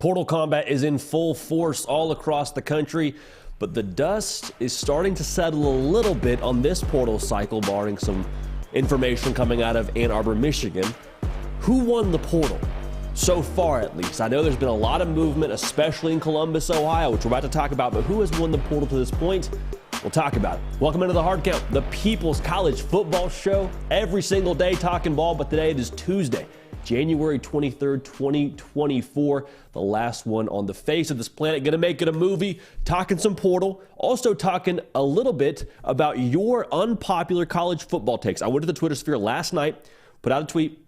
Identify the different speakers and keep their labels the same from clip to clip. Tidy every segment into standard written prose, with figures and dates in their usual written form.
Speaker 1: Portal combat is in full force all across the country, but the dust is starting to settle a little bit on this portal cycle, barring some information coming out of Ann Arbor, Michigan. Who won the portal? So far, at least. I know there's been a lot of movement, especially in Columbus, Ohio, which we're about to talk about, but who has won the portal to this point? We'll talk about it. Welcome into the Hard Count, the People's College Football Show. Every single day talking ball, but today it is Tuesday, January 23rd, 2024, the last one on the face of this planet. Gonna make it a movie, talking some portal, also talking a little bit about your unpopular college football takes. I went to the Twitter sphere last night, put out a tweet,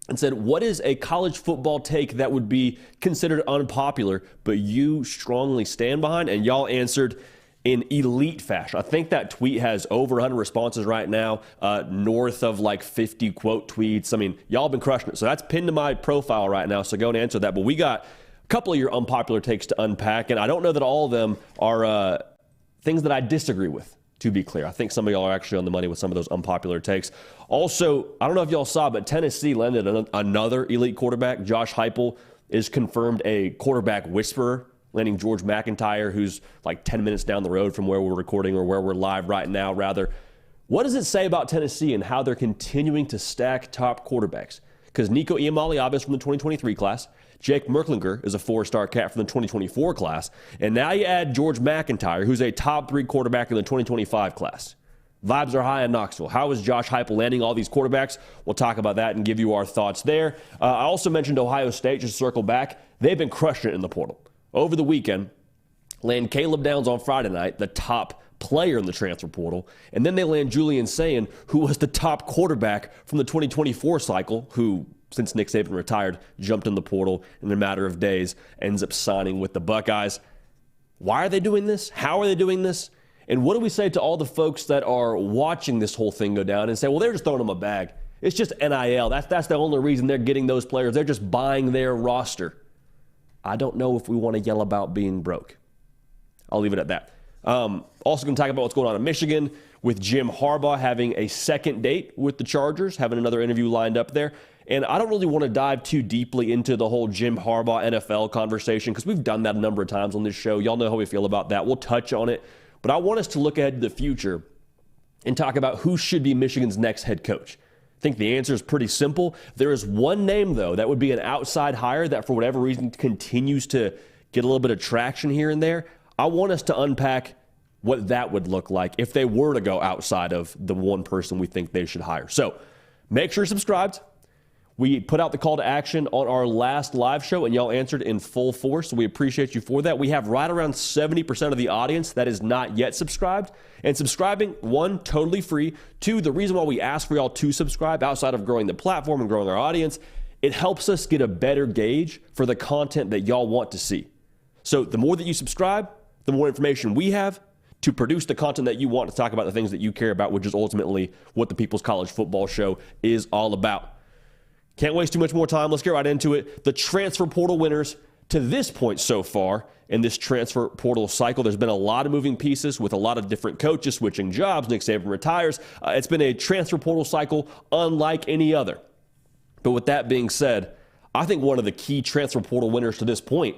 Speaker 1: and said, what is a college football take that would be considered unpopular, but you strongly stand behind? And y'all answered in elite fashion. I think that tweet has over 100 responses right now, north of like 50 quote tweets. I mean, y'all been crushing it. So that's pinned to my profile right now, so go and answer that. But we got a couple of your unpopular takes to unpack, and I don't know that all of them are things that I disagree with. To be clear, I think some of y'all are actually on the money with some of those unpopular takes. Also, I don't know if y'all saw, but Tennessee landed another elite quarterback. Josh Heupel is confirmed a quarterback whisperer, landing George MacIntyre, who's like 10 minutes down the road from where we're recording, or where we're live right now, rather. What does it say about Tennessee and how they're continuing to stack top quarterbacks? Because Nico Iamaleava is from the 2023 class. Jake Merklinger is a four-star cat from the 2024 class. And now you add George MacIntyre, who's a top 3 quarterback in the 2025 class. Vibes are high in Knoxville. How is Josh Heupel landing all these quarterbacks? We'll talk about that and give you our thoughts there. I also mentioned Ohio State, just to circle back. They've been crushing it in the portal. Over the weekend, land Caleb Downs on Friday night, the top player in the transfer portal. And then they land Julian Sayin, who was the top quarterback from the 2024 cycle, who, since Nick Saban retired, jumped in the portal in a matter of days, ends up signing with the Buckeyes. Why are they doing this? How are they doing this? And what do we say to all the folks that are watching this whole thing go down and say, well, they're just throwing them a bag. It's just NIL. That's the only reason they're getting those players. They're just buying their roster. I don't know if we want to yell about being broke. I'll leave it at that. Also going to talk about what's going on in Michigan with Jim Harbaugh having a second date with the Chargers, having another interview lined up there. And I don't really want to dive too deeply into the whole Jim Harbaugh NFL conversation because we've done that a number of times on this show. Y'all know how we feel about that. We'll touch on it. But I want us to look ahead to the future and talk about who should be Michigan's next head coach. I think the answer is pretty simple. There is one name, though, that would be an outside hire that for whatever reason continues to get a little bit of traction here and there. I want us to unpack what that would look like if they were to go outside of the one person we think they should hire. So make sure you're subscribed. We put out the call to action on our last live show, and y'all answered in full force, so we appreciate you for that. We have right around 70% of the audience that is not yet subscribed. And subscribing, 1, totally free. 2, the reason why we ask for y'all to subscribe, outside of growing the platform and growing our audience, it helps us get a better gauge for the content that y'all want to see. So the more that you subscribe, the more information we have to produce the content that you want to talk about the things that you care about, which is ultimately what the People's College Football Show is all about. Can't waste too much more time. Let's get right into it. The transfer portal winners to this point so far in this transfer portal cycle. There's been a lot of moving pieces with a lot of different coaches switching jobs. Nick Saban retires. It's been a transfer portal cycle unlike any other. But with that being said, I think one of the key transfer portal winners to this point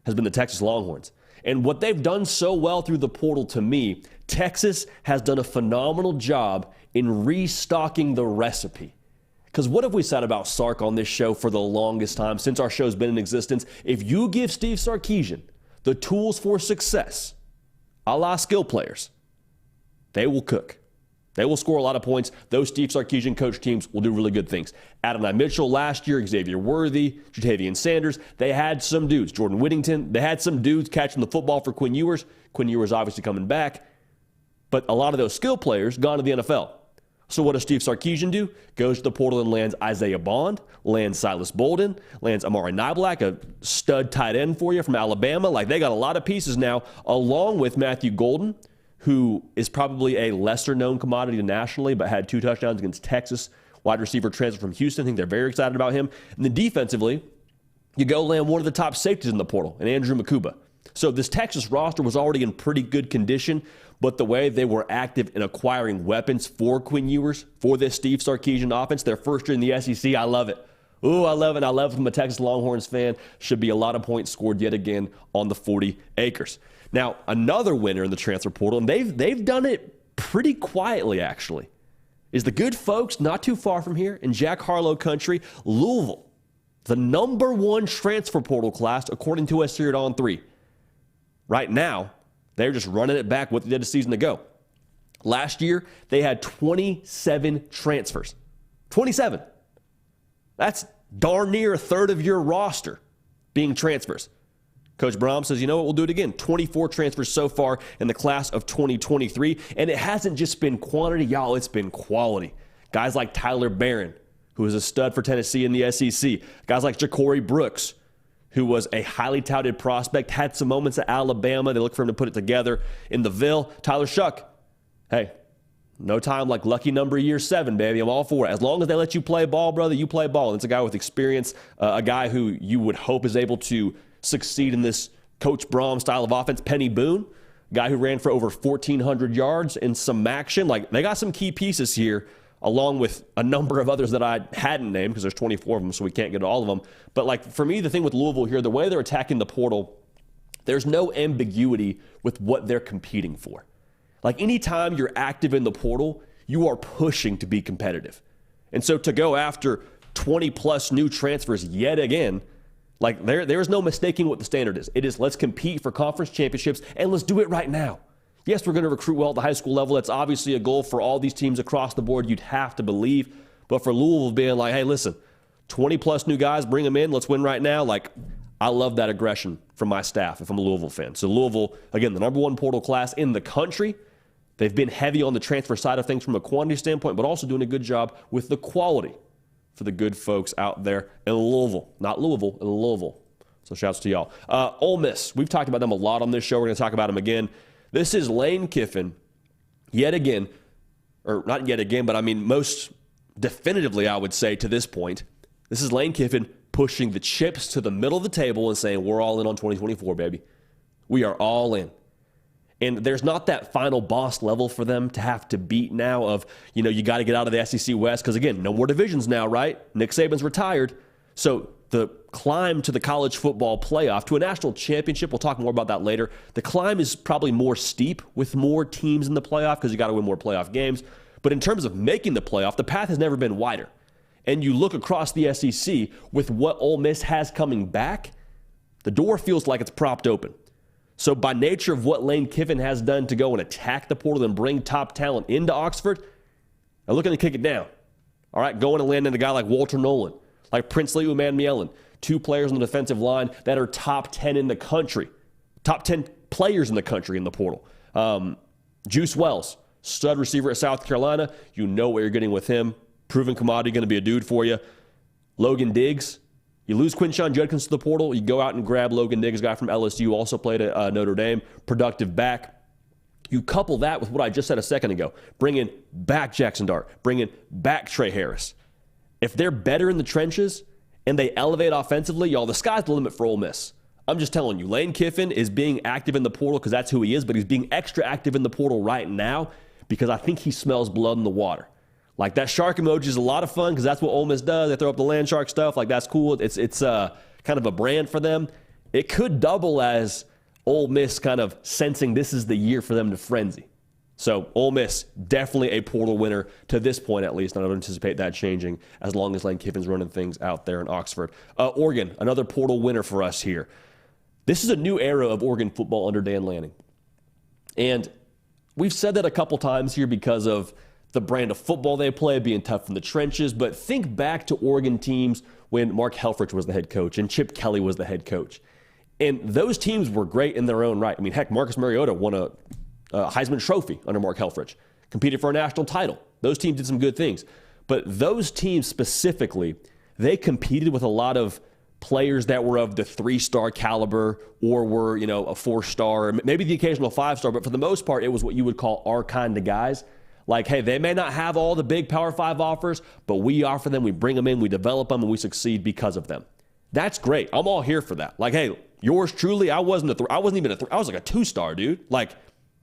Speaker 1: has been the Texas Longhorns. And what they've done so well through the portal, to me, Texas has done a phenomenal job in restocking the recipe. Because what have we said about Sark on this show for the longest time, since our show's been in existence? If you give Steve Sarkisian the tools for success, a la skill players, they will cook. They will score a lot of points. Those Steve Sarkisian coach teams will do really good things. Adonai Mitchell last year, Xavier Worthy, Jatavian Sanders, they had some dudes. Jordan Whittington, they had some dudes catching the football for Quinn Ewers. Quinn Ewers obviously coming back. But a lot of those skill players gone to the NFL. So what does Steve Sarkisian do? Goes to the portal and lands Isaiah Bond, lands Silas Bolden, lands Amari Niblack, a stud tight end for you from Alabama. Like, they got a lot of pieces now, along with Matthew Golden, who is probably a lesser-known commodity nationally, but had 2 touchdowns against Texas. Wide receiver transfer from Houston. I think they're very excited about him. And then defensively, you go land one of the top safeties in the portal, and Andrew Makuba. So this Texas roster was already in pretty good condition, but the way they were active in acquiring weapons for Quinn Ewers, for this Steve Sarkisian offense, their first year in the SEC, I love it. Ooh, I love it. I love it from a Texas Longhorns fan. Should be a lot of points scored yet again on the 40 acres. Now, another winner in the transfer portal, and they've done it pretty quietly, actually, is the good folks not too far from here in Jack Harlow country, Louisville. The #1 transfer portal class, according to us here at On3. Right now, they're just running it back what they did a season ago. Last year, they had 27 transfers. 27. That's darn near a third of your roster being transfers. Coach Brom says, you know what, we'll do it again. 24 transfers so far in the class of 2023. And it hasn't just been quantity, y'all, it's been quality. Guys like Tyler Barron, who is a stud for Tennessee in the SEC. Guys like Ja'Cory Brooks, who was a highly touted prospect, had some moments at Alabama. They look for him to put it together in the Ville. Tyler Shuck, hey, no time like lucky number year 7, baby. I'm all for it. As long as they let you play ball, brother, you play ball. And it's a guy with experience, a guy who you would hope is able to succeed in this Coach Brom style of offense. Penny Boone, guy who ran for over 1,400 yards in some action. Like, they got some key pieces here, along with a number of others that I hadn't named because there's 24 of them, so we can't get to all of them. But, like, for me, the thing with Louisville here, the way they're attacking the portal, there's no ambiguity with what they're competing for. Like, anytime you're active in the portal, you are pushing to be competitive. And so to go after 20-plus new transfers yet again, like, there is no mistaking what the standard is. It is, let's compete for conference championships, and let's do it right now. Yes, we're going to recruit well at the high school level. That's obviously a goal for all these teams across the board, you'd have to believe. But for Louisville being like, hey, listen, 20-plus new guys, bring them in, let's win right now. Like, I love that aggression from my staff if I'm a Louisville fan. So Louisville, again, the #1 portal class in the country. They've been heavy on the transfer side of things from a quantity standpoint, but also doing a good job with the quality for the good folks out there in Louisville. Not Louisville, in Louisville. So shouts to y'all. Ole Miss, we've talked about them a lot on this show. We're going to talk about them again. This is Lane Kiffin, yet again, or not yet again, but I mean most definitively, I would say, to this point. This is Lane Kiffin pushing the chips to the middle of the table and saying, we're all in on 2024, baby. We are all in. And there's not that final boss level for them to have to beat now of, you know, you got to get out of the SEC West because, again, no more divisions now, right? Nick Saban's retired. So the climb to the college football playoff, to a national championship, we'll talk more about that later. The climb is probably more steep with more teams in the playoff because you got to win more playoff games. But in terms of making the playoff, the path has never been wider. And you look across the SEC with what Ole Miss has coming back, the door feels like it's propped open. So by nature of what Lane Kiffin has done to go and attack the portal and bring top talent into Oxford, they're looking to kick it down. All right, going and landing a guy like Walter Nolan, like Princely Umanmielen, 2 players on the defensive line that are top 10 in the country, top 10 players in the country in the portal. Juice Wells, stud receiver at South Carolina. You know what you're getting with him. Proven commodity, going to be a dude for you. Logan Diggs. You lose Quinshon Judkins to the portal, you go out and grab Logan Diggs, guy from LSU, also played at Notre Dame, productive back. You couple that with what I just said a second ago, bringing back Jackson Dart, bringing back Trey Harris. If they're better in the trenches and they elevate offensively, y'all, the sky's the limit for Ole Miss. I'm just telling you, Lane Kiffin is being active in the portal because that's who he is, but he's being extra active in the portal right now because I think he smells blood in the water. Like, that shark emoji is a lot of fun because that's what Ole Miss does. They throw up the land shark stuff. Like, that's cool. It's kind of a brand for them. It could double as Ole Miss kind of sensing this is the year for them to frenzy. So Ole Miss, definitely a portal winner to this point at least. And I don't anticipate that changing as long as Lane Kiffin's running things out there in Oxford. Oregon, another portal winner for us here. This is a new era of Oregon football under Dan Lanning. And we've said that a couple times here because of the brand of football they play, being tough in the trenches. But think back to Oregon teams when Mark Helfrich was the head coach and Chip Kelly was the head coach. And those teams were great in their own right. I mean, heck, Marcus Mariota won a Heisman Trophy under Mark Helfrich, competed for a national title. Those teams did some good things. But those teams specifically, they competed with a lot of players that were of the 3-star caliber or were, you know, a 4-star, maybe the occasional 5-star. But for the most part, it was what you would call our kind of guys. Like, hey, they may not have all the big Power 5 offers, but we offer them, we bring them in, we develop them, and we succeed because of them. That's great. I'm all here for that. Like, hey, yours truly, I was like a 2-star, dude. Like,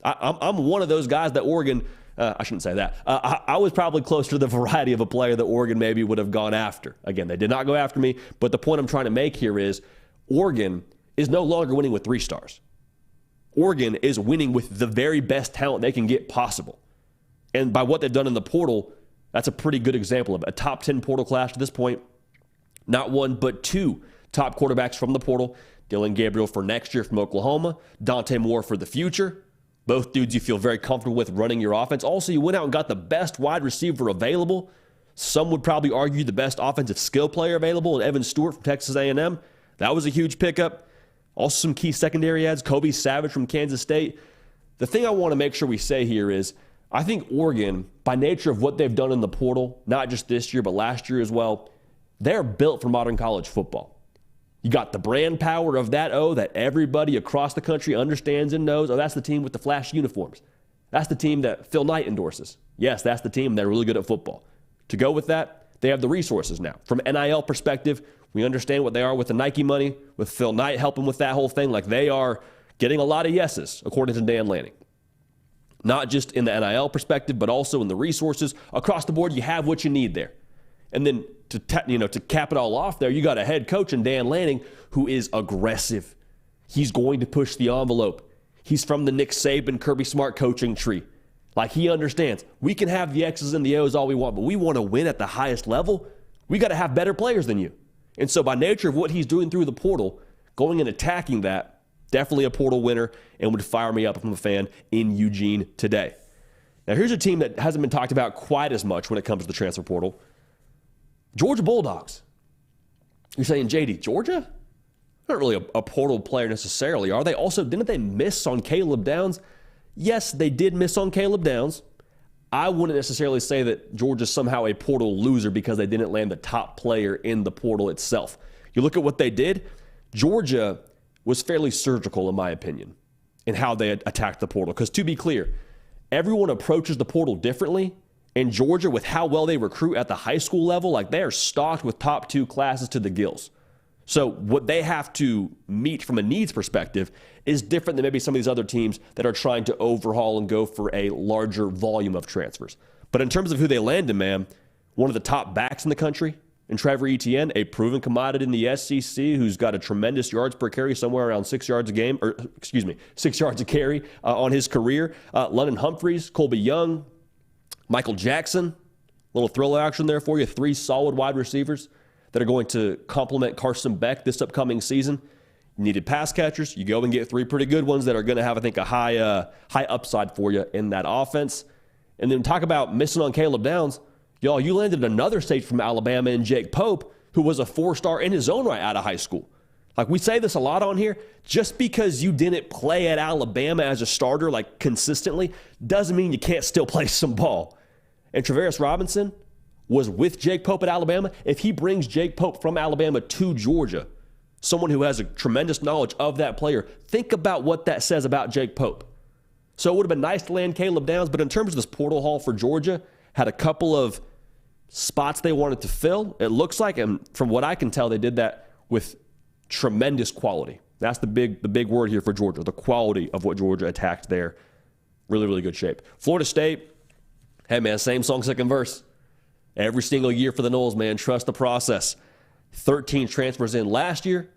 Speaker 1: I'm one of those guys that Oregon I shouldn't say that. I was probably closer to the variety of a player that Oregon maybe would have gone after. Again, they did not go after me, but the point I'm trying to make here is Oregon is no longer winning with 3 stars. Oregon is winning with the very best talent they can get possible. And by what they've done in the portal, that's a pretty good example of a top 10 portal class to this point. Not 1, but 2 top quarterbacks from the portal. Dylan Gabriel for next year from Oklahoma. Dante Moore for the future. Both dudes you feel very comfortable with running your offense. Also, you went out and got the best wide receiver available. Some would probably argue the best offensive skill player available in Evan Stewart from Texas A&M. That was a huge pickup. Also some key secondary adds. Kobe Savage from Kansas State. The thing I want to make sure we say here is I think Oregon, by nature of what they've done in the portal, not just this year but last year as well, they're built for modern college football. You got the brand power of that O that everybody across the country understands and knows. Oh, that's the team with the flash uniforms. That's the team that Phil Knight endorses. Yes, that's the team. They're really good at football. To go with that, they have the resources now. From NIL perspective, we understand what they are with the Nike money, with Phil Knight helping with that whole thing. Like they are getting a lot of yeses, according to Dan Lanning. Not just in the NIL perspective, but also in the resources. Across the board, you have what you need there. And then to cap it all off there, you got a head coach in Dan Lanning who is aggressive. He's going to push the envelope. He's from the Nick Saban, Kirby Smart coaching tree. Like he understands we can have the X's and the O's all we want, but we want to win at the highest level. We got to have better players than you. And so by nature of what he's doing through the portal, going and attacking that, definitely a portal winner and would fire me up if I'm a fan in Eugene today. Now here's a team that hasn't been talked about quite as much when it comes to the transfer portal. Georgia Bulldogs. You're saying, JD, Georgia? Not really a portal player necessarily, are they? Also, didn't they miss on Caleb Downs? Yes, they did miss on Caleb Downs. I wouldn't necessarily say that Georgia's somehow a portal loser because they didn't land the top player in the portal itself. You look at what they did, Georgia was fairly surgical, in my opinion, in how they attacked the portal. Because to be clear, everyone approaches the portal differently. And Georgia, with how well they recruit at the high school level, like they are stocked with top 2 classes to the gills. So what they have to meet from a needs perspective is different than maybe some of these other teams that are trying to overhaul and go for a larger volume of transfers. But in terms of who they landed, man, one of the top backs in the country in Trevor Etienne, a proven commodity in the SEC who's got a tremendous yards per carry, somewhere around 6 yards a game, 6 yards a carry on his career. London Humphreys, Colby Young, Michael Jackson, little thriller action there for you. 3 solid wide receivers that are going to complement Carson Beck this upcoming season. You needed pass catchers. You go and get 3 pretty good ones that are going to have, I think, a high upside for you in that offense. And then talk about missing on Caleb Downs. Y'all, you landed another safety from Alabama in Jake Pope, who was a 4-star in his own right out of high school. Like we say this a lot on here, just because you didn't play at Alabama as a starter like consistently doesn't mean you can't still play some ball. And Travaris Robinson was with Jake Pope at Alabama. If he brings Jake Pope from Alabama to Georgia, someone who has a tremendous knowledge of that player, think about what that says about Jake Pope. So it would have been nice to land Caleb Downs, but in terms of this portal haul for Georgia, had a couple of spots they wanted to fill. It looks like, and from what I can tell, they did that with tremendous quality. That's the big word here for Georgia, the quality of what Georgia attacked there. Really, really good shape. Florida State, hey, man, same song, second verse. Every single year for the Noles, man, trust the process. 13 transfers in last year.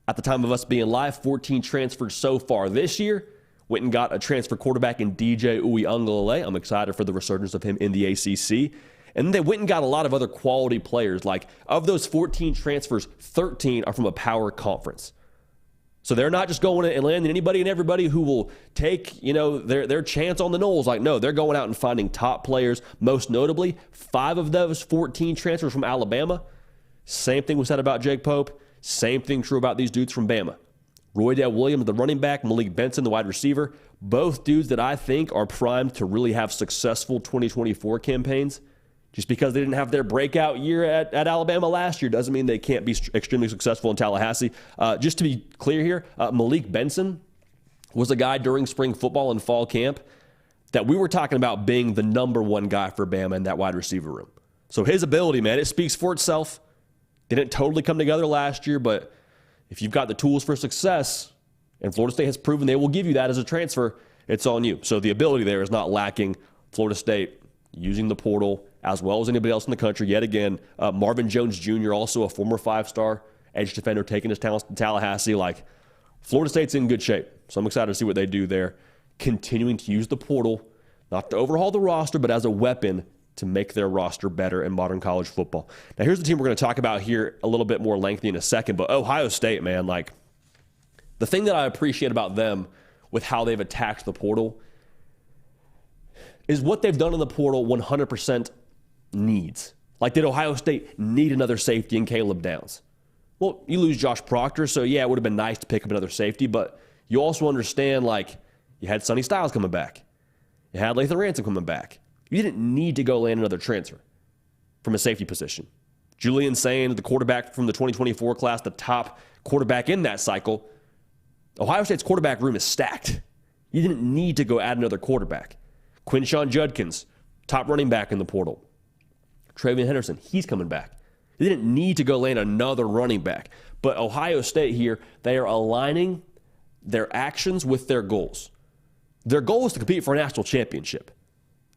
Speaker 1: At the time of us being live, 14 transfers so far this year. Went and got a transfer quarterback in DJ Uiagalelei. I'm excited for the resurgence of him in the ACC. And then they went and got a lot of other quality players. Like, of those 14 transfers, 13 are from a power conference. So they're not just going and landing anybody and everybody who will take, their chance on the Noles. Like, no, they're going out and finding top players. Most notably, 5 of those 14 transfers from Alabama. Same thing was said about Jake Pope. Same thing true about these dudes from Bama. Roydell Williams, the running back, Malik Benson, the wide receiver. Both dudes that I think are primed to really have successful 2024 campaigns. Just because they didn't have their breakout year at Alabama last year doesn't mean they can't be extremely successful in Tallahassee. Just to be clear here, Malik Benson was a guy during spring football and fall camp that we were talking about being the number 1 guy for Bama in that wide receiver room. So his ability, man, it speaks for itself. Didn't totally come together last year, but if you've got the tools for success, and Florida State has proven they will give you that as a transfer, it's on you. So the ability there is not lacking Florida State using the portal as well as anybody else in the country. Yet again, Marvin Jones Jr., also a former 5-star edge defender, taking his talents to Tallahassee. Like, Florida State's in good shape. So I'm excited to see what they do there. Continuing to use the portal, not to overhaul the roster, but as a weapon to make their roster better in modern college football. Now, here's the team we're going to talk about here a little bit more lengthy in a second. But Ohio State, man, like, the thing that I appreciate about them with how they've attacked the portal is what they've done in the portal 100% needs. Like, did Ohio State need another safety in Caleb Downs? Well, you lose Josh Proctor, so yeah, it would have been nice to pick up another safety, but you also understand, like, you had Sonny Styles coming back. You had Lathan Ransom coming back. You didn't need to go land another transfer from a safety position. Julian Sayin, the quarterback from the 2024 class, the top quarterback in that cycle. Ohio State's quarterback room is stacked. You didn't need to go add another quarterback. Quinshon Judkins, top running back in the portal. Travion Henderson, he's coming back. They didn't need to go land another running back. But Ohio State here, they are aligning their actions with their goals. Their goal is to compete for a national championship.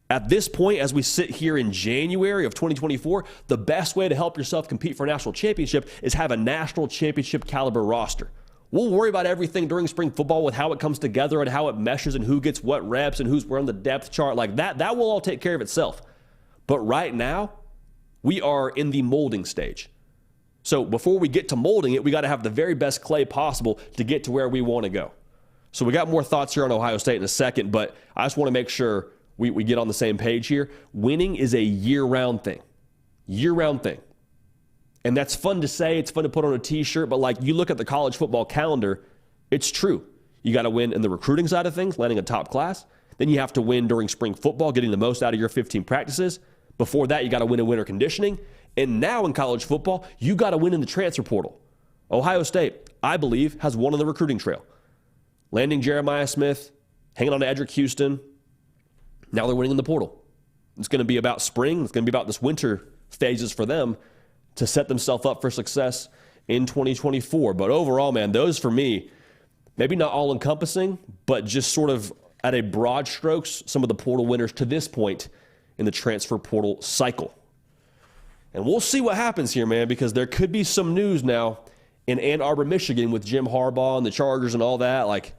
Speaker 1: At this point, as we sit here in January of 2024, the best way to help yourself compete for a national championship is have a national championship caliber roster. We'll worry about everything during spring football with how it comes together and how it meshes and who gets what reps and who's where on the depth chart. Like that will all take care of itself. But right now, we are in the molding stage. So before we get to molding it, we got to have the very best clay possible to get to where we want to go. So we got more thoughts here on Ohio State in a second, but I just want to make sure we get on the same page here. Winning is a year-round thing. Year-round thing. And that's fun to say. It's fun to put on a T-shirt, but like you look at the college football calendar, it's true. You got to win in the recruiting side of things, landing a top class. Then you have to win during spring football, getting the most out of your 15 practices. Before that, you got to win in winter conditioning. And now in college football, you got to win in the transfer portal. Ohio State, I believe, has won on the recruiting trail. Landing Jeremiah Smith, hanging on to Edric Houston. Now they're winning in the portal. It's going to be about spring. It's going to be about this winter phases for them to set themselves up for success in 2024. But overall, man, those for me, maybe not all-encompassing, but just sort of at a broad strokes, some of the portal winners to this point in the transfer portal cycle. And we'll see what happens here, man, because there could be some news now in Ann Arbor, Michigan with Jim Harbaugh and the Chargers and all that. Like,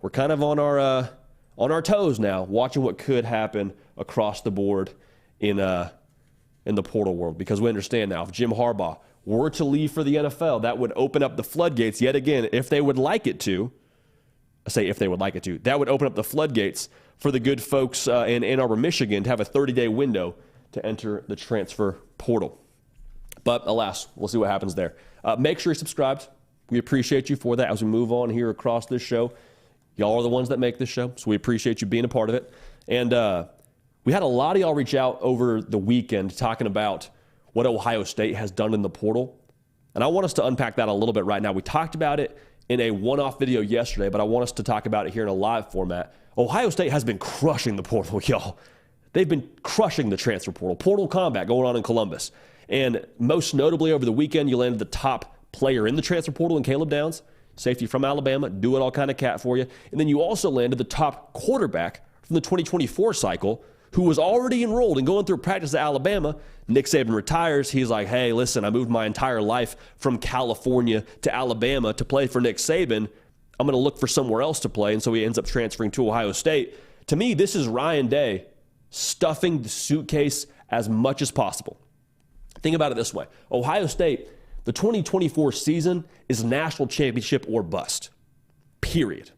Speaker 1: we're kind of on our toes now, watching what could happen across the board in the portal world, because we understand now if Jim Harbaugh were to leave for the NFL, that would open up the floodgates yet again, if they would like it to. I say if they would like it to. That would open up the floodgates for the good folks in Ann Arbor, Michigan to have a 30-day window to enter the transfer portal. But alas, we'll see what happens there. Make sure you're subscribed. We appreciate you for that as we move on here across this show. Y'all are the ones that make this show, so we appreciate you being a part of it. And we had a lot of y'all reach out over the weekend talking about what Ohio State has done in the portal. And I want us to unpack that a little bit right now. We talked about it in a one-off video yesterday, but I want us to talk about it here in a live format. Ohio State has been crushing the portal, y'all. They've been crushing the transfer portal. Portal combat going on in Columbus. And most notably over the weekend, you landed the top player in the transfer portal in Caleb Downs, safety from Alabama, do it all kind of cat for you. And then you also landed the top quarterback from the 2024 cycle, who was already enrolled and going through practice at Alabama. Nick Saban retires. He's like, hey, listen, I moved my entire life from California to Alabama to play for Nick Saban. I'm going to look for somewhere else to play. And so he ends up transferring to Ohio State. To me, this is Ryan Day stuffing the suitcase as much as possible. Think about it this way. Ohio State, the 2024 season is national championship or bust. Period.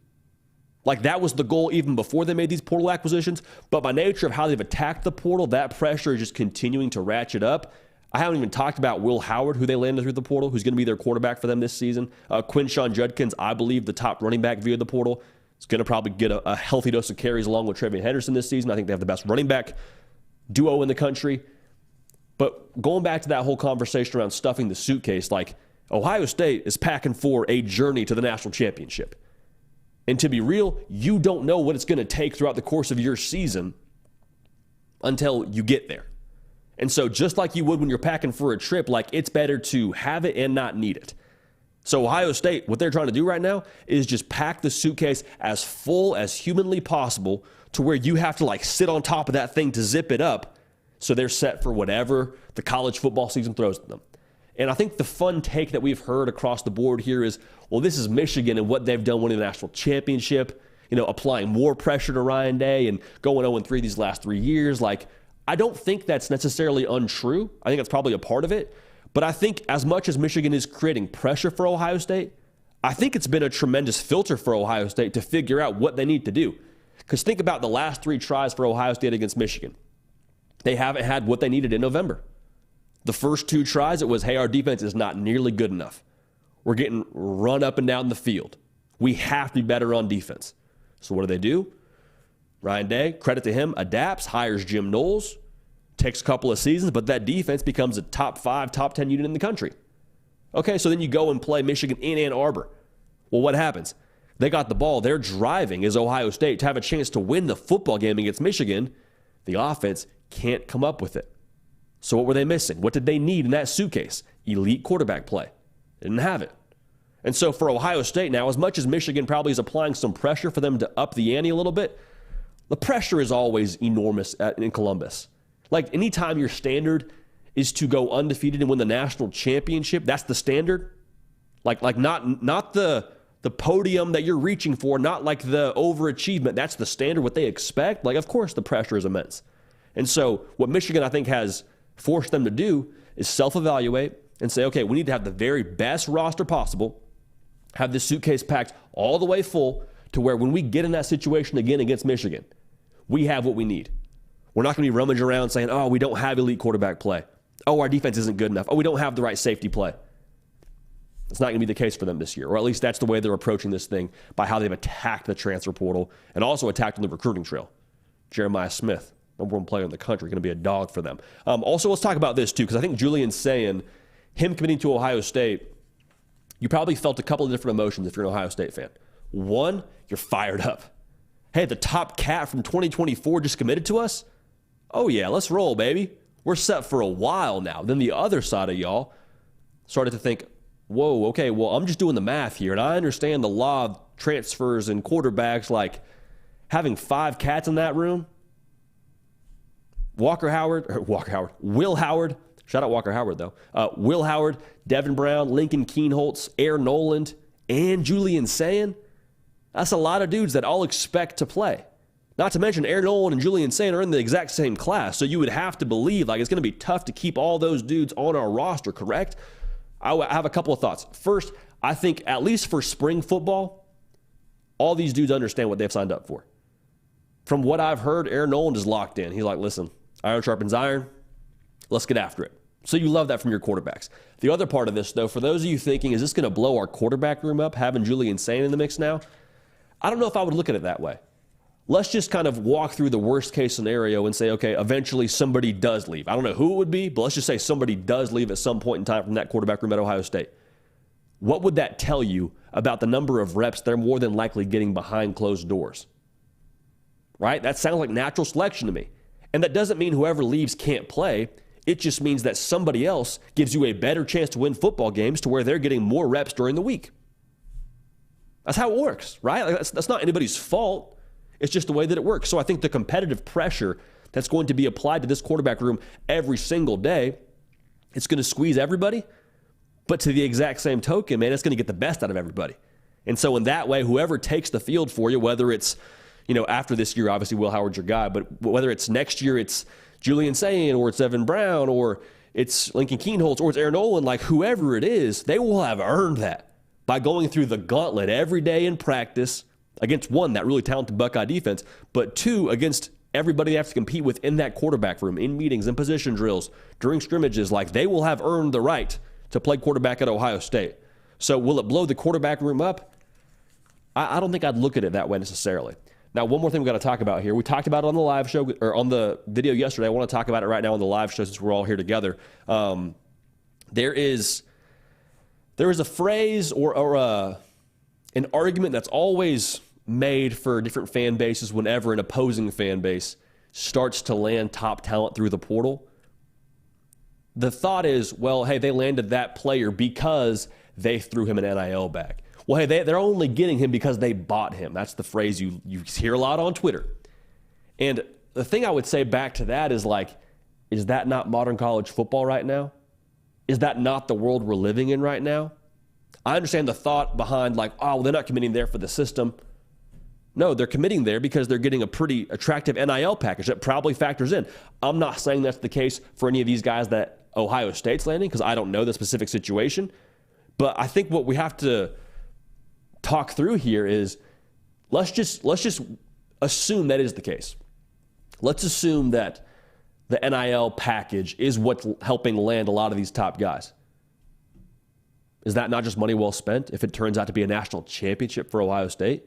Speaker 1: Like, that was the goal even before they made these portal acquisitions. But by nature of how they've attacked the portal, that pressure is just continuing to ratchet up. I haven't even talked about Will Howard, who they landed through the portal, who's going to be their quarterback for them this season. Quinshon Judkins, I believe, the top running back via the portal, is going to probably get a healthy dose of carries along with Travion Henderson this season. I think they have the best running back duo in the country. But going back to that whole conversation around stuffing the suitcase, like, Ohio State is packing for a journey to the national championship. And to be real, you don't know what it's going to take throughout the course of your season until you get there. And so just like you would when you're packing for a trip, like, it's better to have it and not need it. So Ohio State, what they're trying to do right now is just pack the suitcase as full as humanly possible to where you have to like sit on top of that thing to zip it up so they're set for whatever the college football season throws at them. And I think the fun take that we've heard across the board here is, well, this is Michigan and what they've done winning the national championship, applying more pressure to Ryan Day and going 0-3 these last 3 years. Like, I don't think that's necessarily untrue. I think that's probably a part of it. But I think as much as Michigan is creating pressure for Ohio State, I think it's been a tremendous filter for Ohio State to figure out what they need to do. Because think about the last 3 tries for Ohio State against Michigan. They haven't had what they needed in November. The first 2 tries, it was, hey, our defense is not nearly good enough. We're getting run up and down the field. We have to be better on defense. So what do? Ryan Day, credit to him, adapts, hires Jim Knowles, takes a couple of seasons, but that defense becomes a top 5, top 10 unit in the country. Okay, so then you go and play Michigan in Ann Arbor. Well, what happens? They got the ball. They're driving as Ohio State to have a chance to win the football game against Michigan. The offense can't come up with it. So what were they missing? What did they need in that suitcase? Elite quarterback play. They didn't have it. And so for Ohio State now, as much as Michigan probably is applying some pressure for them to up the ante a little bit, the pressure is always enormous in Columbus. Like, anytime your standard is to go undefeated and win the national championship, that's the standard. Like not the podium that you're reaching for, not like the overachievement. That's the standard, what they expect. Like, of course, the pressure is immense. And so what Michigan, I think, has forced them to do is self-evaluate and say, okay, we need to have the very best roster possible, have this suitcase packed all the way full to where when we get in that situation again against Michigan, we have what we need. We're not going to be rummaging around saying, oh, we don't have elite quarterback play. Oh, our defense isn't good enough. Oh, we don't have the right safety play. It's not going to be the case for them this year, or at least that's the way they're approaching this thing by how they've attacked the transfer portal and also attacked on the recruiting trail. Jeremiah Smith, number 1 player in the country, going to be a dog for them. Also, let's talk about this too, because I think Julian Sayin, him committing to Ohio State, you probably felt a couple of different emotions if you're an Ohio State fan. One, you're fired up. Hey, the top cat from 2024 just committed to us? Oh yeah, let's roll, baby. We're set for a while now. Then the other side of y'all started to think, whoa, okay, well, I'm just doing the math here, and I understand the law of transfers and quarterbacks, like having 5 cats in that room. Will Howard, shout out Walker Howard, though. Will Howard, Devin Brown, Lincoln Keenholz, Air Noland, and Julian Sayin. That's a lot of dudes that all expect to play. Not to mention Air Noland and Julian Sayin are in the exact same class, so you would have to believe like it's going to be tough to keep all those dudes on our roster, correct? I have a couple of thoughts. First, I think at least for spring football, all these dudes understand what they've signed up for. From what I've heard, Air Noland is locked in. He's like, listen, iron sharpens iron. Let's get after it. So you love that from your quarterbacks. The other part of this, though, for those of you thinking, is this going to blow our quarterback room up, having Julian Sayin in the mix now? I don't know if I would look at it that way. Let's just kind of walk through the worst case scenario and say, okay, eventually somebody does leave. I don't know who it would be, but let's just say somebody does leave at some point in time from that quarterback room at Ohio State. What would that tell you about the number of reps they're more than likely getting behind closed doors? Right? That sounds like natural selection to me. And that doesn't mean whoever leaves can't play. It just means that somebody else gives you a better chance to win football games to where they're getting more reps during the week. That's how it works, right? Like that's not anybody's fault. It's just the way that it works. So I think the competitive pressure that's going to be applied to this quarterback room every single day, it's going to squeeze everybody. But to the exact same token, man, it's going to get the best out of everybody. And so in that way, whoever takes the field for you, whether it's, after this year, obviously Will Howard's your guy, but whether it's next year, it's Julian Sayin, or it's Evan Brown, or it's Lincoln Keenholz, or it's Aaron Nolan, like whoever it is, they will have earned that by going through the gauntlet every day in practice against, 1, that really talented Buckeye defense, but 2, against everybody they have to compete with in that quarterback room, in meetings, in position drills, during scrimmages. Like, they will have earned the right to play quarterback at Ohio State. So will it blow the quarterback room up? I don't think I'd look at it that way necessarily. Now, one more thing we've got to talk about here. We talked about it on the live show, or on the video yesterday. I want to talk about it right now on the live show since we're all here together. There is a phrase or an argument that's always made for different fan bases whenever an opposing fan base starts to land top talent through the portal. The thought is, well, hey, they landed that player because they threw him an NIL bag. Well, hey, they're only getting him because they bought him. That's the phrase you hear a lot on Twitter. And the thing I would say back to that is like, is that not modern college football right now? Is that not the world we're living in right now? I understand the thought behind like, oh, well, they're not committing there for the system. No, they're committing there because they're getting a pretty attractive NIL package that probably factors in. I'm not saying that's the case for any of these guys that Ohio State's landing because I don't know the specific situation. But I think what we have to talk through here is let's just assume that is the case. Let's assume that the NIL package is what's helping land a lot of these top guys. Is that not just money well spent if it turns out to be a national championship for Ohio State?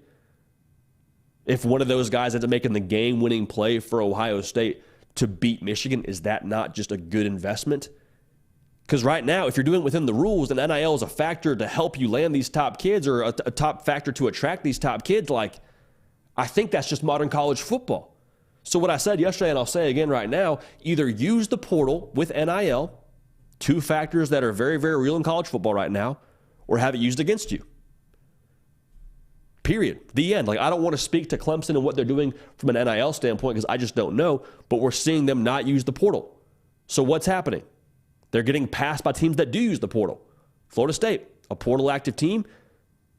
Speaker 1: If one of those guys ends up making the game-winning play for Ohio State to beat Michigan, is that not just a good investment? Because right now, if you're doing it within the rules, then NIL is a factor to help you land these top kids or a top factor to attract these top kids. Like, I think that's just modern college football. So what I said yesterday, and I'll say again right now, either use the portal with NIL, two factors that are very, very real in college football right now, or have it used against you. Period. The end. Like, I don't want to speak to Clemson and what they're doing from an NIL standpoint because I just don't know, but we're seeing them not use the portal. So what's happening? They're getting passed by teams that do use the portal. Florida State, a portal active team,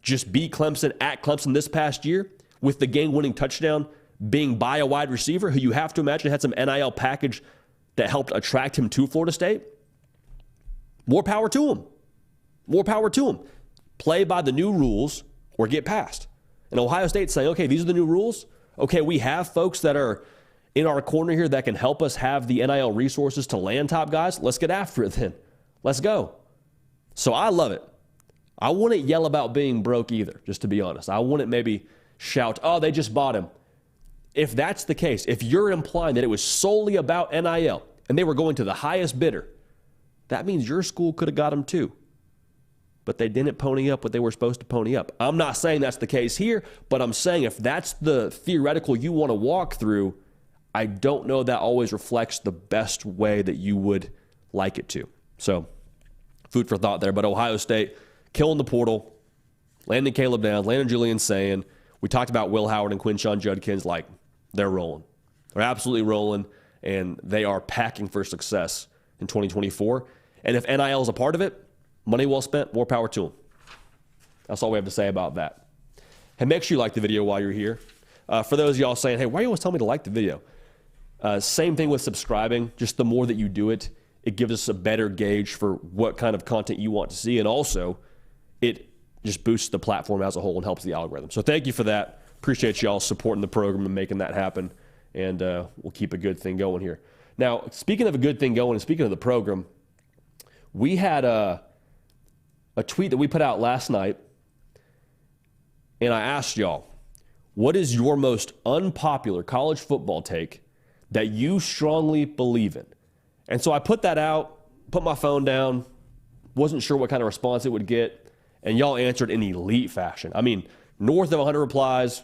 Speaker 1: just beat Clemson at Clemson this past year with the game-winning touchdown being by a wide receiver who you have to imagine had some NIL package that helped attract him to Florida State. More power to him. More power to him. Play by the new rules or get passed. And Ohio State's saying, okay, these are the new rules. Okay, we have folks that are in our corner here that can help us have the NIL resources to land top guys. Let's get after it then. Let's go. So I love it. I wouldn't yell about being broke either, just to be honest. I wouldn't maybe shout, oh, they just bought him. If that's the case, if you're implying that it was solely about NIL and they were going to the highest bidder, that means your school could have got him too. But they didn't pony up what they were supposed to pony up. I'm not saying that's the case here, but I'm saying if that's the theoretical you want to walk through, I don't know that always reflects the best way that you would like it to. So, food for thought there. But Ohio State killing the portal, landing Caleb Downs, landing Julian Sayin. We talked about Will Howard and Quinshon Judkins. Like, they're rolling. They're absolutely rolling, and they are packing for success in 2024. And if NIL is a part of it, money well spent, more power to them. That's all we have to say about that. And make sure you like the video while you're here. For those of y'all saying, hey, why do you always tell me to like the video? Same thing with subscribing. Just the more that you do it, it gives us a better gauge for what kind of content you want to see. And also, it just boosts the platform as a whole and helps the algorithm. So thank you for that. Appreciate y'all supporting the program and making that happen. And we'll keep a good thing going here. Now, speaking of a good thing going and speaking of the program, we had a tweet that we put out last night. And I asked y'all, what is your most unpopular college football take that you strongly believe in? And so I put that out, put my phone down, wasn't sure what kind of response it would get, and y'all answered in elite fashion. I mean, north of 100 replies,